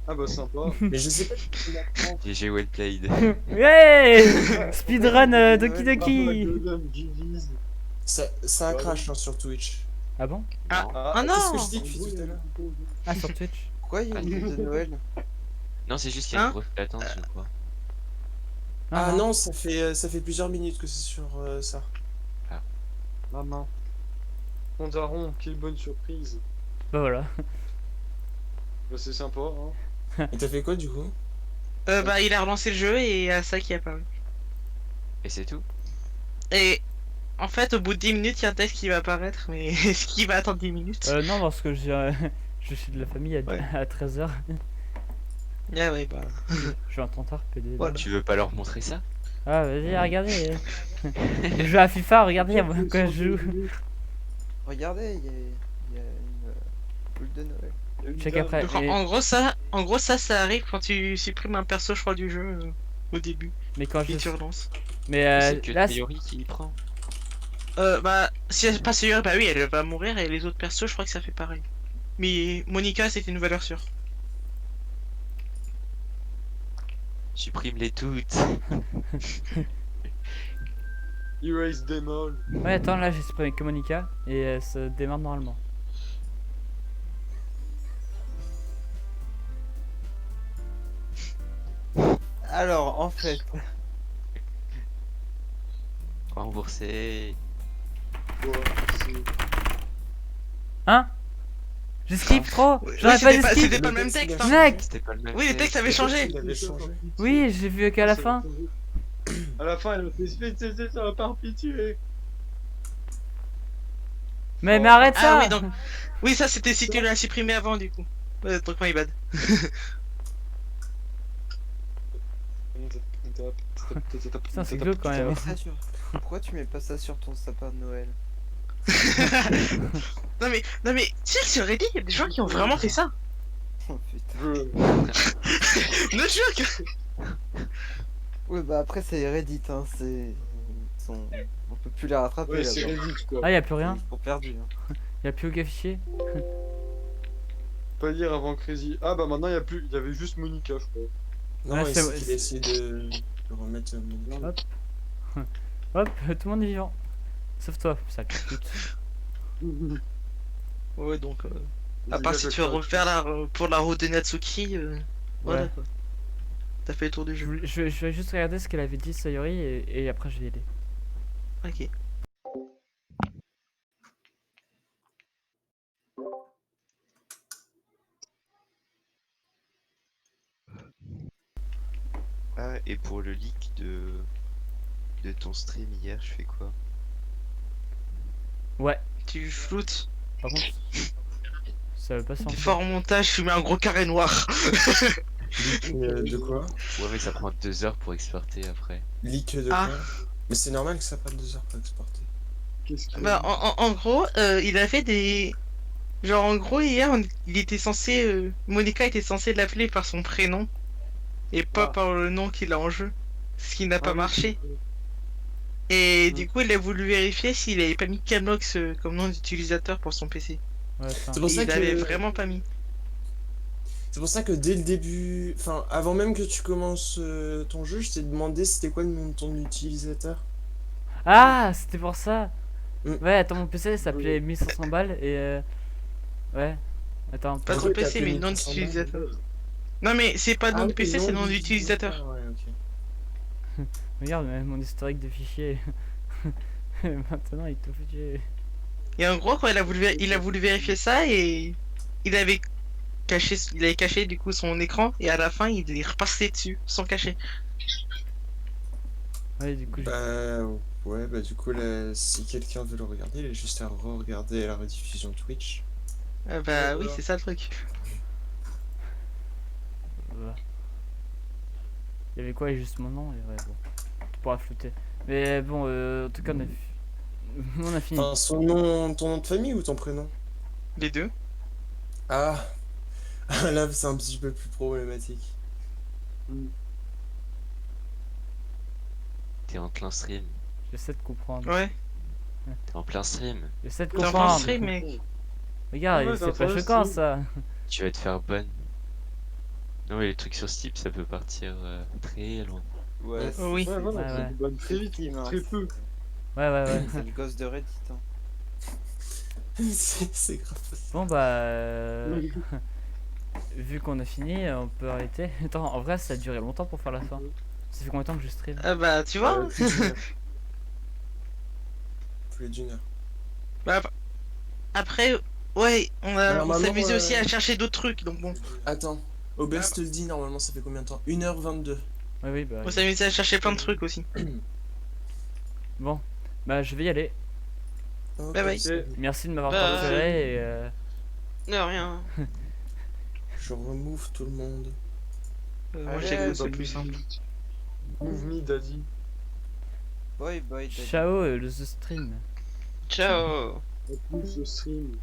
Ah bah sympa. Mais je sais pas si tu l'apprends. GG well played. ouais. Speedrun Doki Bravo, la Doki. Golden GG's. Ça a crash hein, sur Twitch. Ah bon? Ah, Ah, ah non. Qu'est-ce que je dis depuis tout à l'heure? Ah, sur Twitch. Pourquoi il y a une bulle de Noël? Non, c'est juste qu'il y a Hein une grosse latence, je crois. Ah non, ça fait plusieurs minutes que c'est sur ça. Maman. Mon daron, quelle bonne surprise. Bah voilà. Bah c'est sympa hein. Et t'as fait quoi du coup? Bah il a relancé le jeu et ça qui est apparu. Et c'est tout. Et en fait, au bout de 10 minutes, il y a un texte qui va apparaître, mais est-ce qu'il va attendre 10 minutes? Non, parce que je suis de la famille Ouais. à 13h. Ah ouais, bah. Je suis en 30 heures PD. Voilà. Tu veux pas leur montrer ça? Ah, vas-y, regardez. Je joue à FIFA, regardez quand je joue. Regardez, il y a une boule de Noël. Il y a une Check dame- après. Donc, Et- en gros, ça arrive quand tu supprimes un perso, je crois, du jeu au début. Mais quand Et je. tu relances. Mais C'est que là, Théorie qui y prend. Bah, si elle passe ailleurs, bah oui, elle va mourir et les autres persos, je crois que ça fait pareil. Mais Monica, c'était une valeur sûre. Supprime-les toutes. Erase them all. ouais, attends, là j'ai supprimé que Monica et elle se démarre normalement. Alors, en fait, Remboursé. Ouais, c'est- Hein? Je skip trop? Oui, J'aurais pas c'était dû pas, skip! c'était pas le même texte, hein. Mec! C'était pas le même. Oui, les textes avaient changé. Il avait changé. Oui, j'ai vu qu'à la fin. À la fin, elle a fait ça va par pitié. Mais arrête ça! Ah oui, donc. Oui, ça c'était si tu l'as supprimé avant, du coup. Donc, my bad. Putain, c'est glauque quand même. pourquoi tu mets pas ça sur ton sapin de Noël? non mais, tu sais que sur Reddit, il y a des gens qui ont vraiment fait ça. Oh putain. Ne jure que. Ouais, bah après, c'est Reddit, hein, on peut plus les rattraper Ouais, c'est là-bas. Reddit quoi. Ah, y'a plus rien? Ils sont perdus. Hein. Y'a plus aucun fichier? Pas lire avant Crazy. Ah bah maintenant il y a plus, il y avait juste Monica je crois. Non, Ouais, il c'est- c'est qu'il a essayé de remettre mon Hop. Hop, tout le monde est vivant. Sauf toi, sale pute. Ouais, donc. À part si tu veux refaire pour la route de Natsuki, voilà Ouais. quoi. T'as fait le tour du jeu. Je vais juste regarder ce qu'elle avait dit, Sayori, et après je vais y aller. Ok. Ah, et pour le leak de ton stream hier, je fais quoi? Ouais, Tu floutes, par contre, ça veut pas tu sortir. fais en montage, tu mets un gros carré noir. De quoi? Ouais, mais ça prend 2 heures pour exporter après. Leak de Ah. quoi? Mais c'est normal que ça prenne 2 heures pour exporter. Qu'est-ce qu'il Bah, en gros, il a fait des. Genre, en gros, hier, il était censé. Monica était censée l'appeler par son prénom et pas Ah. par le nom qu'il a en jeu. Ce qui n'a pas oui, marché. c'est vrai. Et Mm. du coup, il a voulu vérifier s'il avait pas mis Camlox comme nom d'utilisateur pour son PC. Ouais, enfin, C'est pour Et ça il avait que. vraiment pas mis. C'est pour ça que dès le début, enfin avant même que tu commences ton jeu, je t'ai demandé c'était quoi le nom de ton utilisateur. Ah, c'était pour ça. Mm. Ouais, attends, mon PC s'appelait 1500 balles et ouais. Attends, Pas Pourquoi ton t'as PC, appelé mais nom 1500 balles? d'utilisateur. Non, mais c'est pas nom Ah de oui, PC, c'est nom d'utilisateur. Ouais, ok. regarde mon historique de fichiers. Maintenant, il te fait. Et en gros, quand il a voulu vérifier ça et il avait caché du coup son écran et à la fin, il est repassé dessus sans cacher. Ouais, du coup, Bah ouais, bah du coup là, si quelqu'un veut le regarder, il est juste à re-regarder la rediffusion Twitch. Bah oui, voilà. c'est ça le truc. il y avait quoi, juste mon nom et ouais, bon. Tu pourras flouter. Mais bon, en tout cas, on a fini. Enfin, son nom, ton nom de famille ou ton prénom? Les deux. Ah, là c'est un petit peu plus problématique. T'es en plein stream. J'essaie de comprendre. Ouais. T'es en plein stream. J'essaie de T'es en comprendre. stream, mec. Regarde, Ah ouais, c'est t'es en pas train de choquant stream. ça. Tu vas te faire ban. Non mais les trucs sur Steam ça peut partir très loin. Ouais, Oh oui. Ouais, voilà, Ouais, ça ouais. te banne très vite, Steam, hein, très peu. Ouais, ouais, ouais. C'est le gosse de Reddit. Hein. C'est grave. Bon, bah. Vu qu'on a fini, on peut arrêter. Attends, en vrai, ça a duré longtemps pour faire la fin. Ça fait combien de temps que je stream? Ah bah, tu vois. Plus d'une heure. Plus d'une heure. Bah, après, ouais, on Normalement, s'amusait aussi à chercher d'autres trucs, donc bon. Attends, OBS te le dit, normalement ça fait combien de temps? 1h22. Ouais, oui, bah. On s'amusait à chercher plein de trucs aussi. Bon, bah, je vais y aller. Ok, Bye bye. salut. Merci de m'avoir Bah, torturé et. De rien. Je remove tout le monde. Moi, Allez, j'ai bah, c'est plus simple. Move me, daddy. Bye bye. daddy. Ciao, le The Stream. Ciao. En plus, le stream.